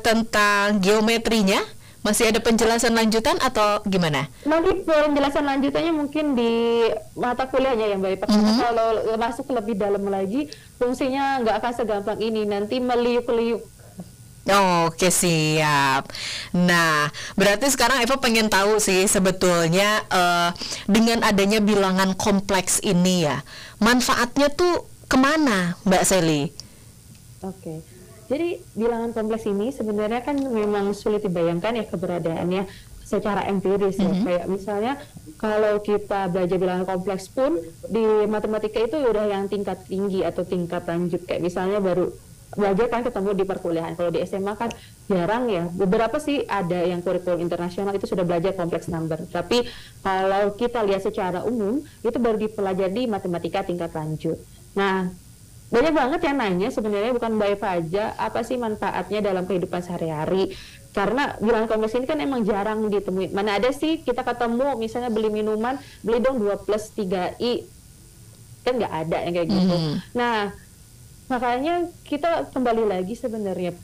tentang geometrinya? Masih ada penjelasan lanjutan atau gimana? Nanti penjelasan lanjutannya mungkin di mata kuliahnya ya Mbak Eva. Kalau masuk lebih dalam lagi, fungsinya nggak akan segampang ini, nanti meliuk-liuk. Oke, siap. Nah, berarti sekarang Eva pengen tahu sih sebetulnya dengan adanya bilangan kompleks ini ya, manfaatnya tuh kemana Mbak Sally? Oke, jadi bilangan kompleks ini sebenarnya kan memang sulit dibayangkan ya keberadaannya secara empiris ya. Kayak misalnya kalau kita belajar bilangan kompleks pun di matematika itu udah yang tingkat tinggi atau tingkat lanjut. Kayak misalnya baru belajar kan ketemu di perkuliahan. Kalau di SMA kan jarang ya. Beberapa sih ada yang kurikulum internasional itu sudah belajar kompleks number. Tapi kalau kita lihat secara umum itu baru dipelajari di matematika tingkat lanjut. Nah, banyak banget yang nanya sebenarnya, bukan Mbak Eva aja, apa sih manfaatnya dalam kehidupan sehari-hari? Karena bilangan kompleks ini kan emang jarang ditemui. Mana ada sih kita ketemu misalnya beli minuman, beli dong 2 plus 3i. Kan nggak ada yang kayak gitu. Nah, makanya kita kembali lagi sebenarnya.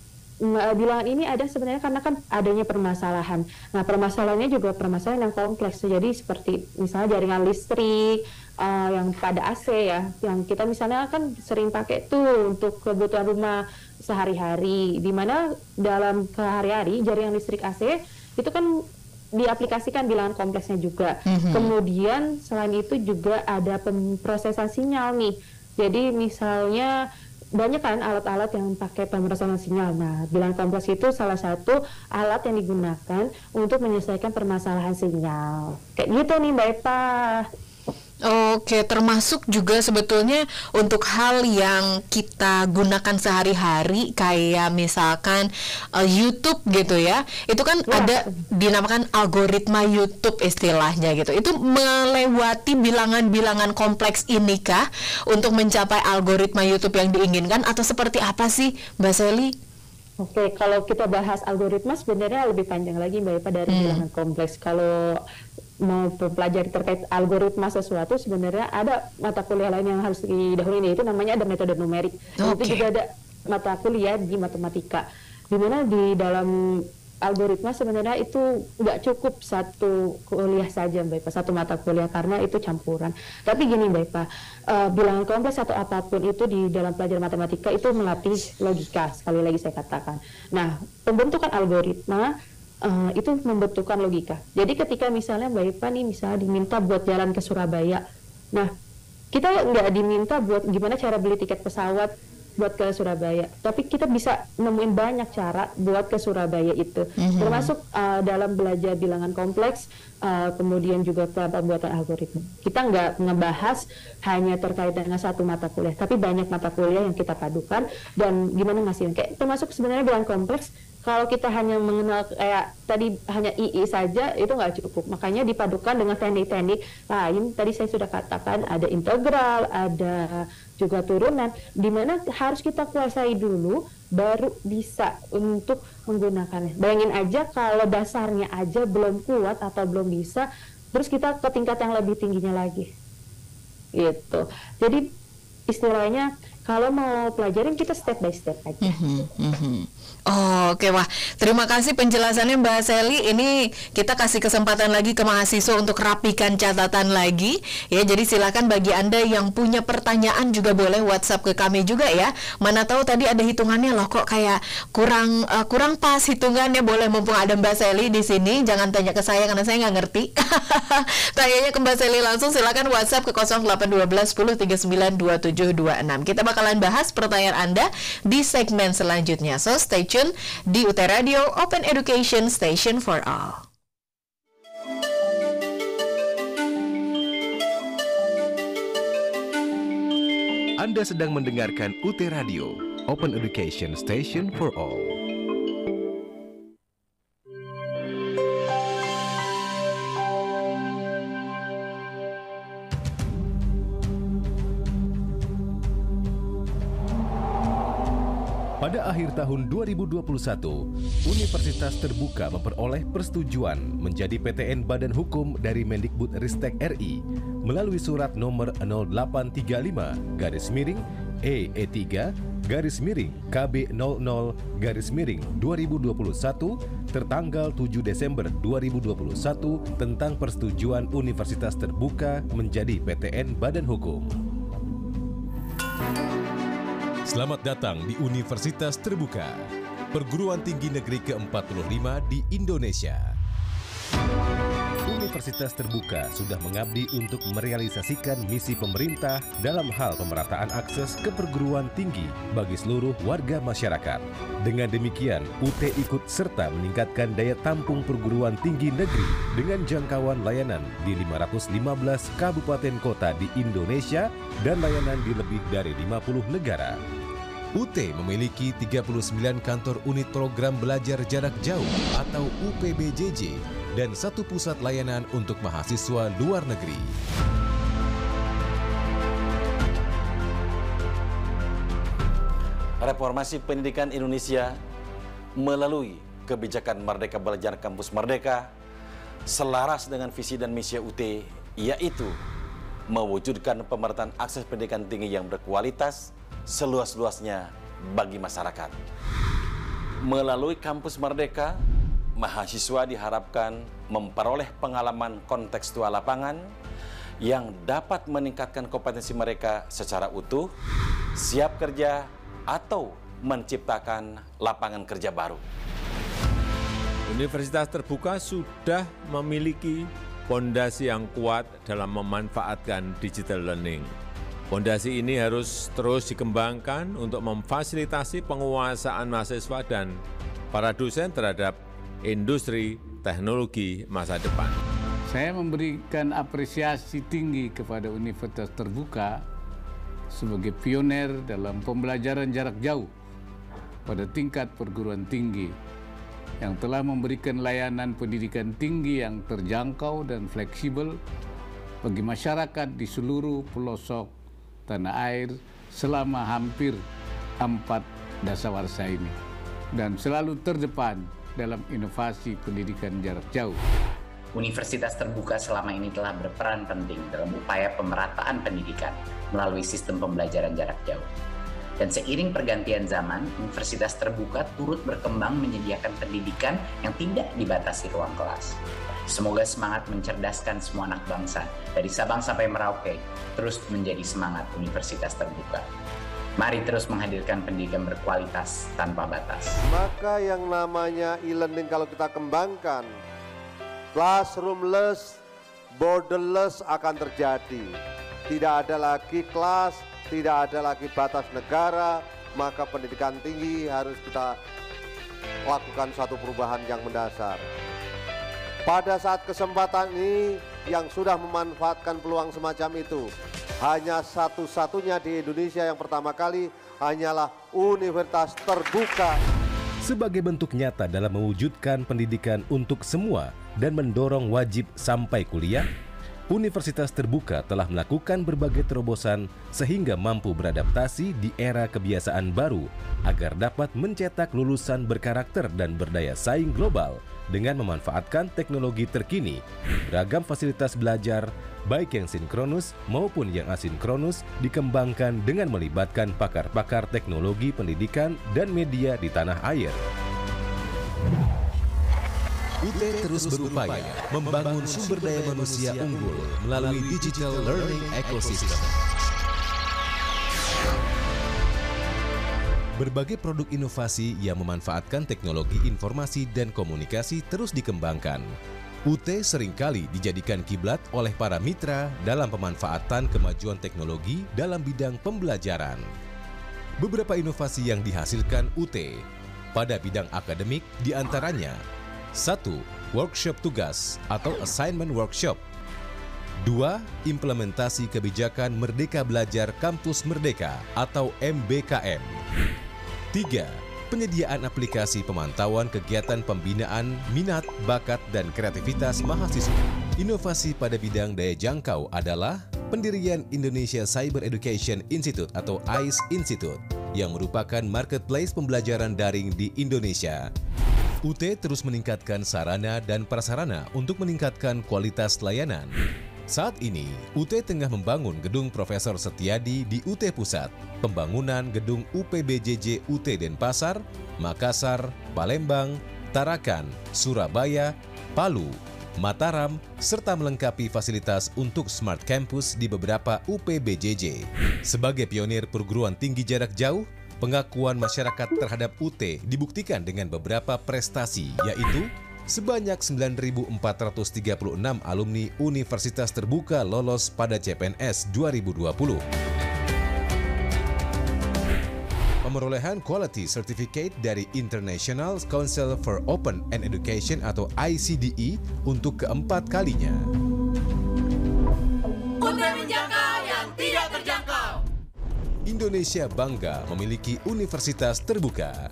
Bilangan ini ada sebenarnya karena kan adanya permasalahan. Nah, permasalahannya juga permasalahan yang kompleks. Jadi seperti misalnya jaringan listrik, yang pada AC ya, yang kita misalnya kan sering pakai tuh untuk kebutuhan rumah sehari-hari, di mana dalam sehari-hari jaringan listrik AC itu kan diaplikasikan bilangan kompleksnya juga. Kemudian selain itu juga ada pemrosesan sinyal nih. Jadi misalnya banyak kan alat-alat yang pakai pemrosesan sinyal. Nah, bilangan kompleks itu salah satu alat yang digunakan untuk menyelesaikan permasalahan sinyal. Kayak gitu nih Mbak Eva. Oke, termasuk juga sebetulnya untuk hal yang kita gunakan sehari-hari, kayak misalkan YouTube gitu ya. Itu kan ada dinamakan algoritma YouTube istilahnya gitu. Itu melewati bilangan-bilangan kompleks ini kah untuk mencapai algoritma YouTube yang diinginkan, atau seperti apa sih Mbak Sally? Oke, kalau kita bahas algoritma sebenarnya lebih panjang lagi Mbak Eva dari bilangan kompleks. Kalau mau mempelajari terkait algoritma sesuatu, sebenarnya ada mata kuliah lain yang harus didahului, itu namanya ada metode numerik. Itu juga ada mata kuliah di matematika, di mana di dalam algoritma sebenarnya itu nggak cukup satu kuliah saja Mbak Eva, satu mata kuliah, karena itu campuran. Tapi gini Mbak Eva, bilangan kompleks atau apapun itu di dalam pelajaran matematika itu melatih logika, sekali lagi saya katakan. Nah, pembentukan algoritma itu membutuhkan logika. Jadi ketika misalnya Mbak Eva nih misalnya diminta buat jalan ke Surabaya, nah kita nggak diminta buat gimana cara beli tiket pesawat buat ke Surabaya, tapi kita bisa nemuin banyak cara buat ke Surabaya itu, termasuk dalam belajar bilangan kompleks, kemudian juga pembuatan algoritma. Kita nggak ngebahas hanya terkait dengan satu mata kuliah, tapi banyak mata kuliah yang kita padukan dan gimana ngasihin. Kayak termasuk sebenarnya bilangan kompleks, kalau kita hanya mengenal kayak tadi hanya II saja itu nggak cukup, makanya dipadukan dengan teknik-teknik lain. Tadi saya sudah katakan ada integral, ada juga turunan, di mana harus kita kuasai dulu baru bisa untuk menggunakannya. Bayangin aja kalau dasarnya aja belum kuat atau belum bisa, terus kita ke tingkat yang lebih tingginya lagi gitu. Jadi istilahnya kalau mau pelajarin kita step by step aja. Oke, wah, terima kasih penjelasannya Mbak Sally. Ini kita kasih kesempatan lagi ke mahasiswa untuk rapikan catatan lagi ya. Jadi silakan bagi Anda yang punya pertanyaan juga boleh WhatsApp ke kami juga ya. Mana tahu tadi ada hitungannya loh kok kayak kurang pas hitungannya, boleh, mumpung ada Mbak Sally di sini. Jangan tanya ke saya karena saya nggak ngerti. Tanyanya ke Mbak Sally langsung, silakan WhatsApp ke 0812 10 39 2726. Kita bakalan bahas pertanyaan Anda di segmen selanjutnya. So stay tune di UT Radio Open Education Station for All. Anda sedang mendengarkan UT Radio Open Education Station for All. Pada akhir tahun 2021, Universitas Terbuka memperoleh persetujuan menjadi PTN Badan Hukum dari Mendikbudristek RI melalui surat nomor 0835/E3/KB00/2021 tertanggal 7 Desember 2021 tentang persetujuan Universitas Terbuka menjadi PTN Badan Hukum. Selamat datang di Universitas Terbuka, perguruan tinggi negeri ke-45 di Indonesia. Universitas Terbuka sudah mengabdi untuk merealisasikan misi pemerintah dalam hal pemerataan akses ke perguruan tinggi bagi seluruh warga masyarakat. Dengan demikian, UT ikut serta meningkatkan daya tampung perguruan tinggi negeri dengan jangkauan layanan di 515 kabupaten kota di Indonesia dan layanan di lebih dari 50 negara. UT memiliki 39 kantor unit program belajar jarak jauh atau UPBJJ dan 1 pusat layanan untuk mahasiswa luar negeri. Reformasi pendidikan Indonesia melalui kebijakan Merdeka Belajar Kampus Merdeka selaras dengan visi dan misi UT, yaitu mewujudkan pemerataan akses pendidikan tinggi yang berkualitas seluas-luasnya bagi masyarakat. Melalui Kampus Merdeka, mahasiswa diharapkan memperoleh pengalaman kontekstual lapangan yang dapat meningkatkan kompetensi mereka secara utuh, siap kerja, atau menciptakan lapangan kerja baru. Universitas Terbuka sudah memiliki fondasi yang kuat dalam memanfaatkan digital learning. Fondasi ini harus terus dikembangkan untuk memfasilitasi penguasaan mahasiswa dan para dosen terhadap industri teknologi masa depan. Saya memberikan apresiasi tinggi kepada Universitas Terbuka sebagai pioner dalam pembelajaran jarak jauh pada tingkat perguruan tinggi yang telah memberikan layanan pendidikan tinggi yang terjangkau dan fleksibel bagi masyarakat di seluruh pelosok tanah air selama hampir 4 dasawarsa ini. dan selalu terdepan dalam inovasi pendidikan jarak jauh. Universitas terbuka selama ini telah berperan penting dalam upaya pemerataan pendidikan melalui sistem pembelajaran jarak jauh. Dan seiring pergantian zaman, universitas terbuka turut berkembang menyediakan pendidikan yang tidak dibatasi ruang kelas. Semoga semangat mencerdaskan semua anak bangsa, dari Sabang sampai Merauke, terus menjadi semangat universitas terbuka. Mari terus menghadirkan pendidikan berkualitas tanpa batas. Maka yang namanya e-learning kalau kita kembangkan, classroomless, borderless akan terjadi. Tidak ada lagi kelas, tidak ada lagi batas negara, maka pendidikan tinggi harus kita lakukan suatu perubahan yang mendasar. Pada saat kesempatan ini yang sudah memanfaatkan peluang semacam itu, hanya satu-satunya di Indonesia yang pertama kali hanyalah Universitas Terbuka. Sebagai bentuk nyata dalam mewujudkan pendidikan untuk semua dan mendorong wajib sampai kuliah, Universitas Terbuka telah melakukan berbagai terobosan sehingga mampu beradaptasi di era kebiasaan baru agar dapat mencetak lulusan berkarakter dan berdaya saing global dengan memanfaatkan teknologi terkini. Beragam fasilitas belajar, baik yang sinkronus maupun yang asinkronus, dikembangkan dengan melibatkan pakar-pakar teknologi pendidikan dan media di tanah air. UT terus berupaya membangun sumber daya manusia unggul melalui digital learning ecosystem. Berbagai produk inovasi yang memanfaatkan teknologi informasi dan komunikasi terus dikembangkan. UT seringkali dijadikan kiblat oleh para mitra dalam pemanfaatan kemajuan teknologi dalam bidang pembelajaran. Beberapa inovasi yang dihasilkan UT pada bidang akademik diantaranya: 1. Workshop tugas atau assignment workshop. 2. Implementasi kebijakan Merdeka Belajar Kampus Merdeka atau MBKM. 3. Penyediaan aplikasi pemantauan kegiatan pembinaan minat, bakat, dan kreativitas mahasiswa. Inovasi pada bidang daya jangkau adalah pendirian Indonesia Cyber Education Institute atau ICE Institute yang merupakan marketplace pembelajaran daring di Indonesia. UT terus meningkatkan sarana dan prasarana untuk meningkatkan kualitas layanan. Saat ini, UT tengah membangun gedung Profesor Setiadi di UT Pusat, pembangunan gedung UPBJJ UT Denpasar, Makassar, Palembang, Tarakan, Surabaya, Palu, Mataram, serta melengkapi fasilitas untuk Smart Campus di beberapa UPBJJ. Sebagai pionir perguruan tinggi jarak jauh, pengakuan masyarakat terhadap UT dibuktikan dengan beberapa prestasi, yaitu sebanyak 9.436 alumni Universitas Terbuka lolos pada CPNS 2020. Pemerolehan Quality Certificate dari International Council for Open and Education atau ICDE untuk keempat kalinya. UT menjangkau yang tidak terjangkau. Indonesia bangga memiliki universitas terbuka.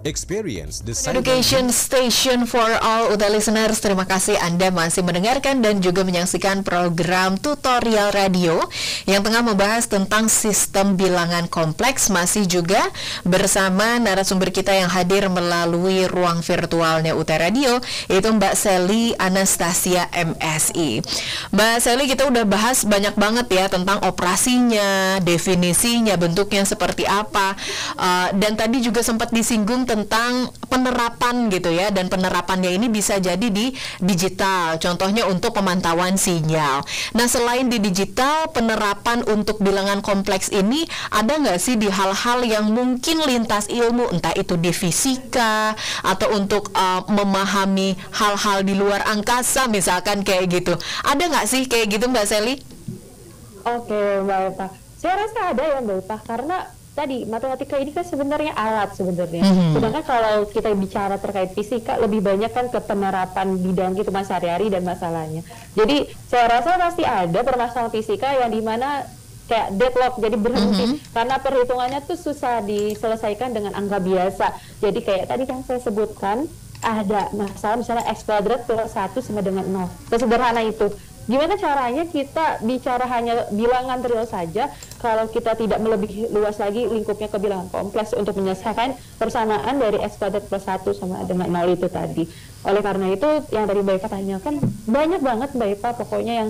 Experience the Education Station for all UT listeners. Terima kasih Anda masih mendengarkan dan juga menyaksikan program tutorial radio yang tengah membahas tentang sistem bilangan kompleks. Masih juga bersama narasumber kita yang hadir melalui ruang virtualnya UT Radio, yaitu Mbak Sally Anastasia MSI. Mbak Sally, kita udah bahas banyak banget ya tentang operasinya, definisinya, bentuknya seperti apa, dan tadi juga sempat disinggung tentang penerapan gitu ya, dan penerapannya ini bisa jadi di digital, contohnya untuk pemantauan sinyal. Nah, selain di digital, penerapan untuk bilangan kompleks ini ada nggak sih di hal-hal yang mungkin lintas ilmu, entah itu di fisika atau untuk memahami hal-hal di luar angkasa misalkan kayak gitu. Ada nggak sih kayak gitu Mbak Sally? Oke, Mbak Eva, saya rasa ada ya Mbak Eva, karena tadi matematika ini kan sebenarnya alat sebenarnya. Sedangkan kalau kita bicara terkait fisika lebih banyak kan ke penerapan bidang kehidupan sehari-hari dan masalahnya. Jadi saya rasa pasti ada permasalahan fisika yang dimana kayak deadlock, jadi berhenti karena perhitungannya tuh susah diselesaikan dengan angka biasa. Jadi kayak tadi yang saya sebutkan, ada masalah misalnya X kuadrat plus 1 sama dengan 0. Sesederhana itu. Gimana caranya kita bicara hanya bilangan real saja, kalau kita tidak melebihi luas lagi lingkupnya ke bilangan kompleks untuk menyelesaikan persamaan dari X kuadrat plus 1 sama dengan 0 itu tadi. Oleh karena itu, yang tadi Mbak Eva tanyakan, banyak banget Mbak Eva pokoknya yang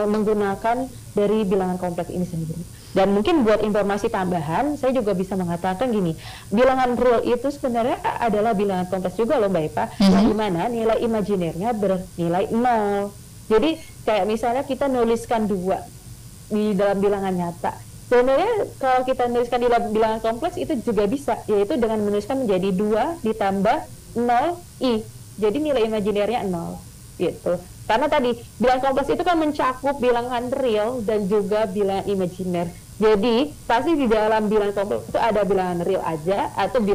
menggunakan dari bilangan kompleks ini sendiri. Dan mungkin buat informasi tambahan, saya juga bisa mengatakan gini, bilangan real itu sebenarnya adalah bilangan kompleks juga loh Mbak Eva, yang dimana nilai imajinernya bernilai 0. Jadi kayak misalnya kita nuliskan 2 di dalam bilangan nyata. Sebenarnya kalau kita nuliskan di dalam bilangan kompleks itu juga bisa, yaitu dengan menuliskan menjadi 2 ditambah 0i. Jadi nilai imajinernya 0 gitu. Karena tadi bilangan kompleks itu kan mencakup bilangan real dan juga bilangan imajiner. Jadi pasti di dalam bilangan kompleks itu ada bilangan real aja atau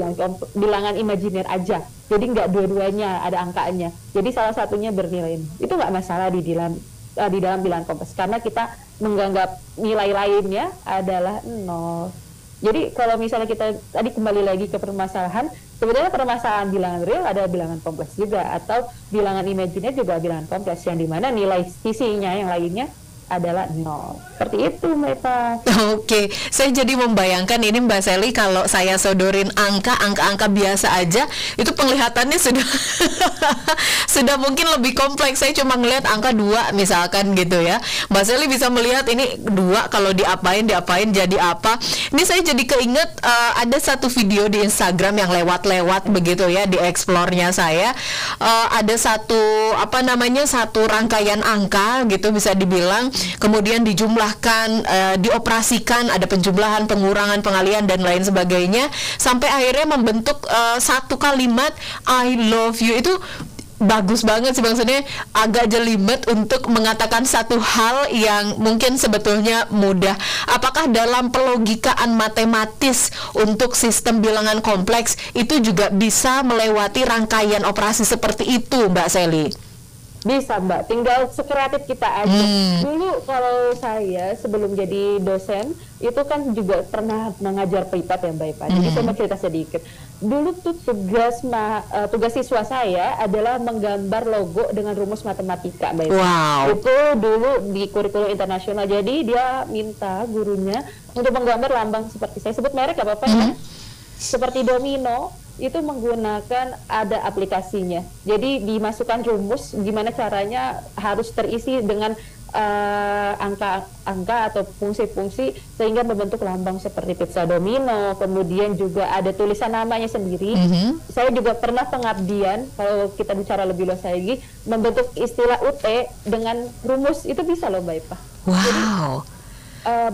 bilangan imajiner aja. Jadi nggak dua-duanya ada angkanya. Jadi salah satunya bernilai 0. Itu nggak masalah di dalam bilangan kompleks karena kita menganggap nilai lainnya adalah 0. Jadi kalau misalnya kita tadi kembali lagi ke permasalahan, sebenarnya permasalahan bilangan real ada bilangan kompleks juga, atau bilangan imajiner juga bilangan kompleks yang dimana nilai sisinya yang lainnya adalah 0. Seperti itu Mbak Eva. Oke, saya jadi membayangkan ini Mbak Sally kalau saya sodorin angka biasa aja, itu penglihatannya sudah sudah mungkin lebih kompleks. Saya cuma ngelihat angka 2 misalkan gitu ya. Mbak Sally bisa melihat ini 2 kalau diapain jadi apa. Ini saya jadi keinget ada satu video di Instagram yang lewat begitu ya di explore-nya saya. Ada satu satu rangkaian angka gitu bisa dibilang, kemudian dijumlahkan, dioperasikan, ada penjumlahan, pengurangan, pengalihan dan lain sebagainya sampai akhirnya membentuk satu kalimat I love you. Itu bagus banget sih, maksudnya agak jelimet untuk mengatakan satu hal yang mungkin sebetulnya mudah. Apakah dalam pelogikaan matematis untuk sistem bilangan kompleks itu juga bisa melewati rangkaian operasi seperti itu Mbak Sally? Bisa Mbak, tinggal sekreatif kita aja. Dulu kalau saya sebelum jadi dosen itu kan juga pernah mengajar privat ya Mbak Eva. Jadi saya mau cerita sedikit. Dulu tuh tugas siswa saya adalah menggambar logo dengan rumus matematika Mbak Eva. Wow. Itu dulu di kurikulum internasional. Jadi dia minta gurunya untuk menggambar lambang seperti saya sebut merek gak apa-apa ya. Seperti domino. Itu menggunakan ada aplikasinya. Jadi dimasukkan rumus gimana caranya harus terisi dengan angka-angka atau fungsi-fungsi sehingga membentuk lambang seperti pizza domino. Kemudian juga ada tulisan namanya sendiri. Saya juga pernah pengabdian, kalau kita bicara lebih luas lagi, membentuk istilah UT dengan rumus. Itu bisa loh Mbak Eva. Wow. Jadi,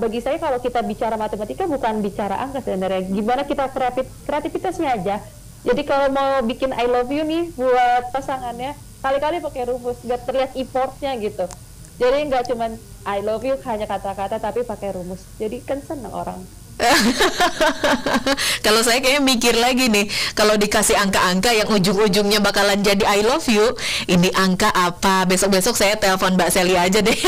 bagi saya kalau kita bicara matematika bukan bicara angka sebenarnya, gimana kita kreativitasnya aja. Jadi kalau mau bikin I love you nih buat pasangannya, kali-kali pakai rumus, nggak terlihat effortnya gitu. Jadi nggak cuman I love you hanya kata-kata tapi pakai rumus. Jadi kan senang orang. Kalau saya kayaknya mikir lagi nih, kalau dikasih angka-angka yang ujung-ujungnya bakalan jadi I love you, ini angka apa? Besok-besok saya telepon Mbak Sally aja deh.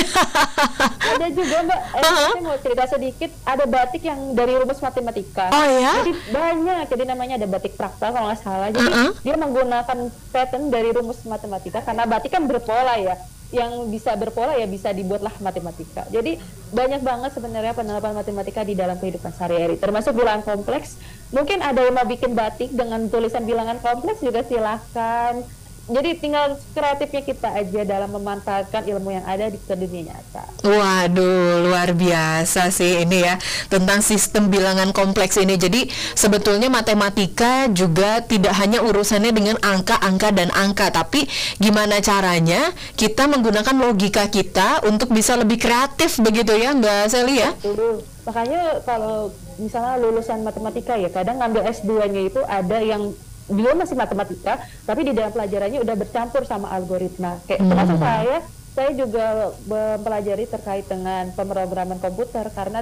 Ada juga Mbak, saya mau cerita sedikit, ada batik yang dari rumus matematika. Oh ya? Jadi banyak, jadi namanya ada batik fraktal kalau nggak salah. Jadi dia menggunakan pattern dari rumus matematika, karena batik kan berpola ya. Yang bisa berpola ya bisa dibuatlah matematika. Jadi banyak banget sebenarnya penerapan matematika di dalam kehidupan sehari-hari, termasuk bilangan kompleks. Mungkin ada yang mau bikin batik dengan tulisan bilangan kompleks juga silahkan. Jadi tinggal kreatifnya kita aja dalam memanfaatkan ilmu yang ada di dunia nyata. Waduh, luar biasa sih ini ya tentang sistem bilangan kompleks ini. Jadi sebetulnya matematika juga tidak hanya urusannya dengan angka-angka dan angka, tapi gimana caranya kita menggunakan logika kita untuk bisa lebih kreatif begitu ya Mbak Sally ya? Betul. Makanya kalau misalnya lulusan matematika ya kadang ngambil S2-nya itu ada yang dia masih matematika, tapi di dalam pelajarannya udah bercampur sama algoritma. Kayak termasuk saya juga mempelajari terkait dengan pemrograman komputer karena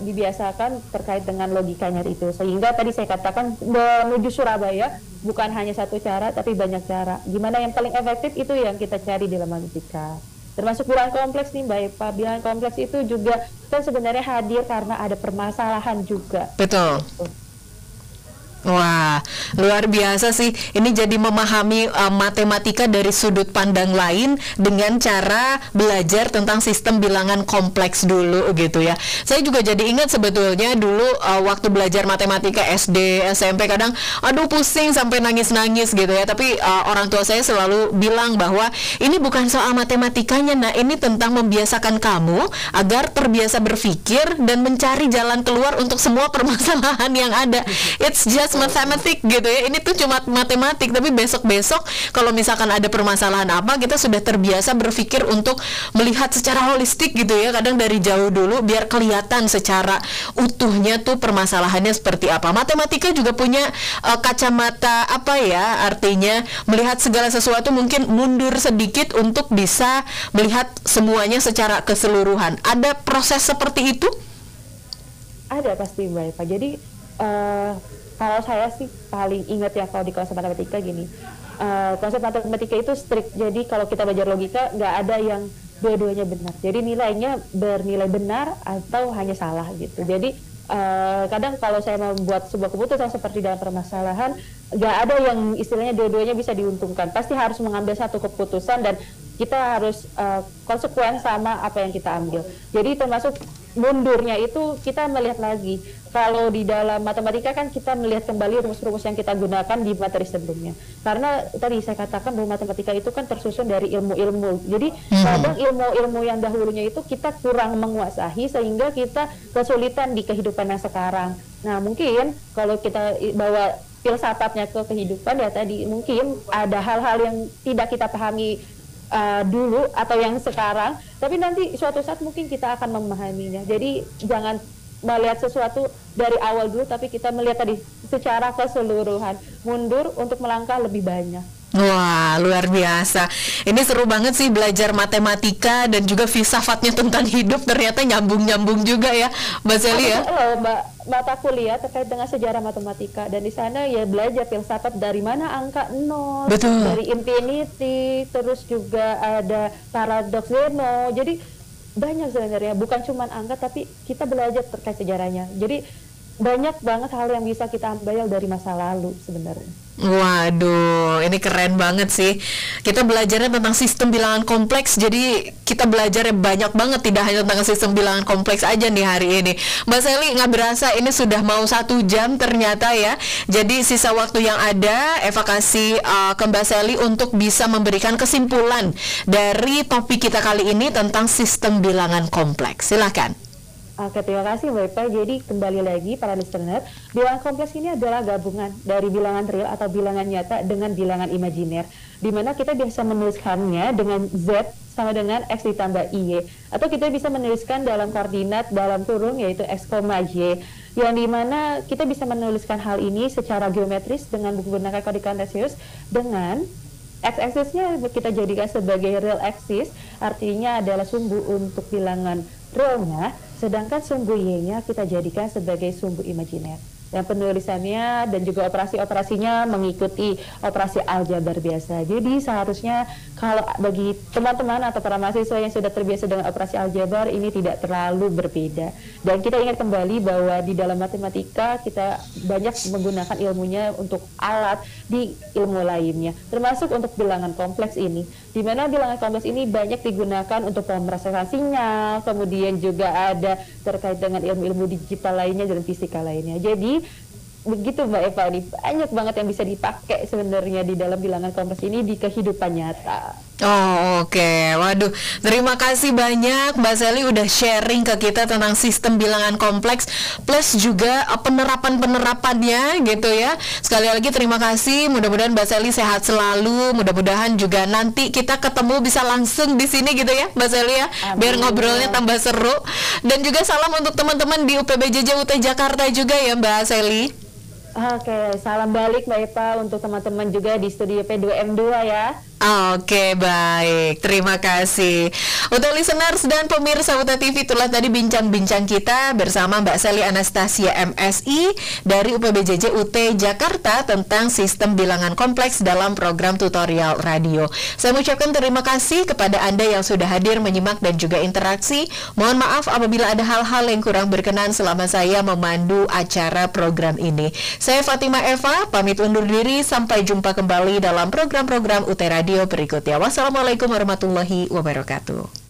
dibiasakan terkait dengan logikanya itu. Sehingga tadi saya katakan menuju Surabaya bukan hanya satu cara, tapi banyak cara. Gimana yang paling efektif itu yang kita cari dalam matematika. Termasuk bilangan kompleks nih Mbak Eva. Bilangan kompleks itu juga kan sebenarnya hadir karena ada permasalahan juga. Betul. Wah, luar biasa sih. Ini jadi memahami matematika dari sudut pandang lain dengan cara belajar tentang sistem bilangan kompleks dulu gitu ya. Saya juga jadi ingat sebetulnya dulu waktu belajar matematika SD, SMP kadang aduh pusing sampai nangis-nangis gitu ya. Tapi orang tua saya selalu bilang bahwa ini bukan soal matematikanya, nah ini tentang membiasakan kamu agar terbiasa berpikir dan mencari jalan keluar untuk semua permasalahan yang ada. It's just matematik gitu ya. Ini tuh cuma matematik, tapi besok-besok kalau misalkan ada permasalahan apa, kita sudah terbiasa berpikir untuk melihat secara holistik gitu ya, kadang dari jauh dulu biar kelihatan secara utuhnya tuh permasalahannya seperti apa. Matematika juga punya kacamata apa ya, artinya melihat segala sesuatu mungkin mundur sedikit untuk bisa melihat semuanya secara keseluruhan. Ada proses seperti itu? Ada pasti Mbak Eva. Jadi kalau saya sih paling ingat ya kalau di konsep matematika gini, konsep matematika itu strict. Jadi kalau kita belajar logika nggak ada yang dua-duanya benar. Jadi nilainya bernilai benar atau hanya salah gitu. Jadi kadang kalau saya membuat sebuah keputusan seperti dalam permasalahan, nggak ada yang istilahnya dua-duanya bisa diuntungkan. Pasti harus mengambil satu keputusan dan kita harus konsekuen sama apa yang kita ambil. Jadi termasuk mundurnya itu kita melihat lagi. Kalau di dalam matematika kan kita melihat kembali rumus-rumus yang kita gunakan di materi sebelumnya. Karena tadi saya katakan bahwa matematika itu kan tersusun dari ilmu-ilmu. Jadi kadang ilmu-ilmu yang dahulunya itu kita kurang menguasai sehingga kita kesulitan di kehidupan yang sekarang. Nah mungkin kalau kita bawa filsafatnya ke kehidupan ya tadi mungkin ada hal-hal yang tidak kita pahami dulu atau yang sekarang, tapi nanti suatu saat mungkin kita akan memahaminya. Jadi jangan melihat sesuatu dari awal dulu, tapi kita melihat tadi secara keseluruhan, mundur untuk melangkah lebih banyak. Wah, luar biasa. Ini seru banget sih belajar matematika dan juga filsafatnya tentang hidup, ternyata nyambung-nyambung juga ya, Mbak Sally ya. Mata kuliah terkait dengan sejarah matematika, dan di sana ya belajar filsafat dari mana angka nol, betul, dari infinity, terus juga ada paradoks Zeno. Jadi banyak sebenarnya, bukan cuma angka tapi kita belajar terkait sejarahnya. Jadi banyak banget hal yang bisa kita ambil dari masa lalu sebenarnya. Waduh, ini keren banget sih. Kita belajarnya tentang sistem bilangan kompleks, jadi kita belajarnya banyak banget, tidak hanya tentang sistem bilangan kompleks aja nih hari ini. Mbak Sally, nggak berasa ini sudah mau 1 jam ternyata ya. Jadi sisa waktu yang ada, Eva kasih ke Mbak Sally untuk bisa memberikan kesimpulan dari topik kita kali ini tentang sistem bilangan kompleks. Silakan. Oke, terima kasih Mbak Eva. Jadi kembali lagi para listener, bilangan kompleks ini adalah gabungan dari bilangan real atau bilangan nyata dengan bilangan imajiner, di mana kita bisa menuliskannya dengan Z sama dengan X ditambah Y, atau kita bisa menuliskan dalam koordinat dalam kurung yaitu X, Y, yang dimana kita bisa menuliskan hal ini secara geometris dengan menggunakan kode kartesius dengan X-axisnya kita jadikan sebagai real axis, artinya adalah sumbu untuk bilangan realnya, sedangkan sumbu Y-nya kita jadikan sebagai sumbu imajiner. Dan penulisannya dan juga operasi-operasinya mengikuti operasi aljabar biasa. Jadi seharusnya kalau bagi teman-teman atau para mahasiswa yang sudah terbiasa dengan operasi aljabar, ini tidak terlalu berbeda. Dan kita ingat kembali bahwa di dalam matematika kita banyak menggunakan ilmunya untuk alat di ilmu lainnya, termasuk untuk bilangan kompleks ini, di mana bilangan kompleks ini banyak digunakan untuk pemrosesan sinyal, kemudian juga ada terkait dengan ilmu-ilmu digital lainnya dan fisika lainnya. Jadi begitu Mbak Eva, ini banyak banget yang bisa dipakai sebenarnya di dalam bilangan kompleks ini di kehidupan nyata. Oh, oke. Waduh, terima kasih banyak Mbak Sally udah sharing ke kita tentang sistem bilangan kompleks plus juga penerapan-penerapannya gitu ya. Sekali lagi terima kasih. Mudah-mudahan Mbak Sally sehat selalu. Mudah-mudahan juga nanti kita ketemu bisa langsung di sini gitu ya, Mbak Sally ya. Amin. Biar ngobrolnya tambah seru. Dan juga salam untuk teman-teman di UPBJJ UT Jakarta juga ya, Mbak Sally. Oke, salam balik Mbak Eva untuk teman-teman juga di studio P2M2 ya. Oke, baik. Terima kasih. Untuk listeners dan pemirsa UT TV, itulah tadi bincang-bincang kita bersama Mbak Sally Anastasia MSI dari UPBJJ UT Jakarta tentang sistem bilangan kompleks dalam program tutorial radio. Saya mengucapkan terima kasih kepada Anda yang sudah hadir menyimak dan juga interaksi. Mohon maaf apabila ada hal-hal yang kurang berkenan selama saya memandu acara program ini. Saya Fatimah Eva, pamit undur diri. Sampai jumpa kembali dalam program-program UT Radio berikutnya. Wassalamualaikum warahmatullahi wabarakatuh.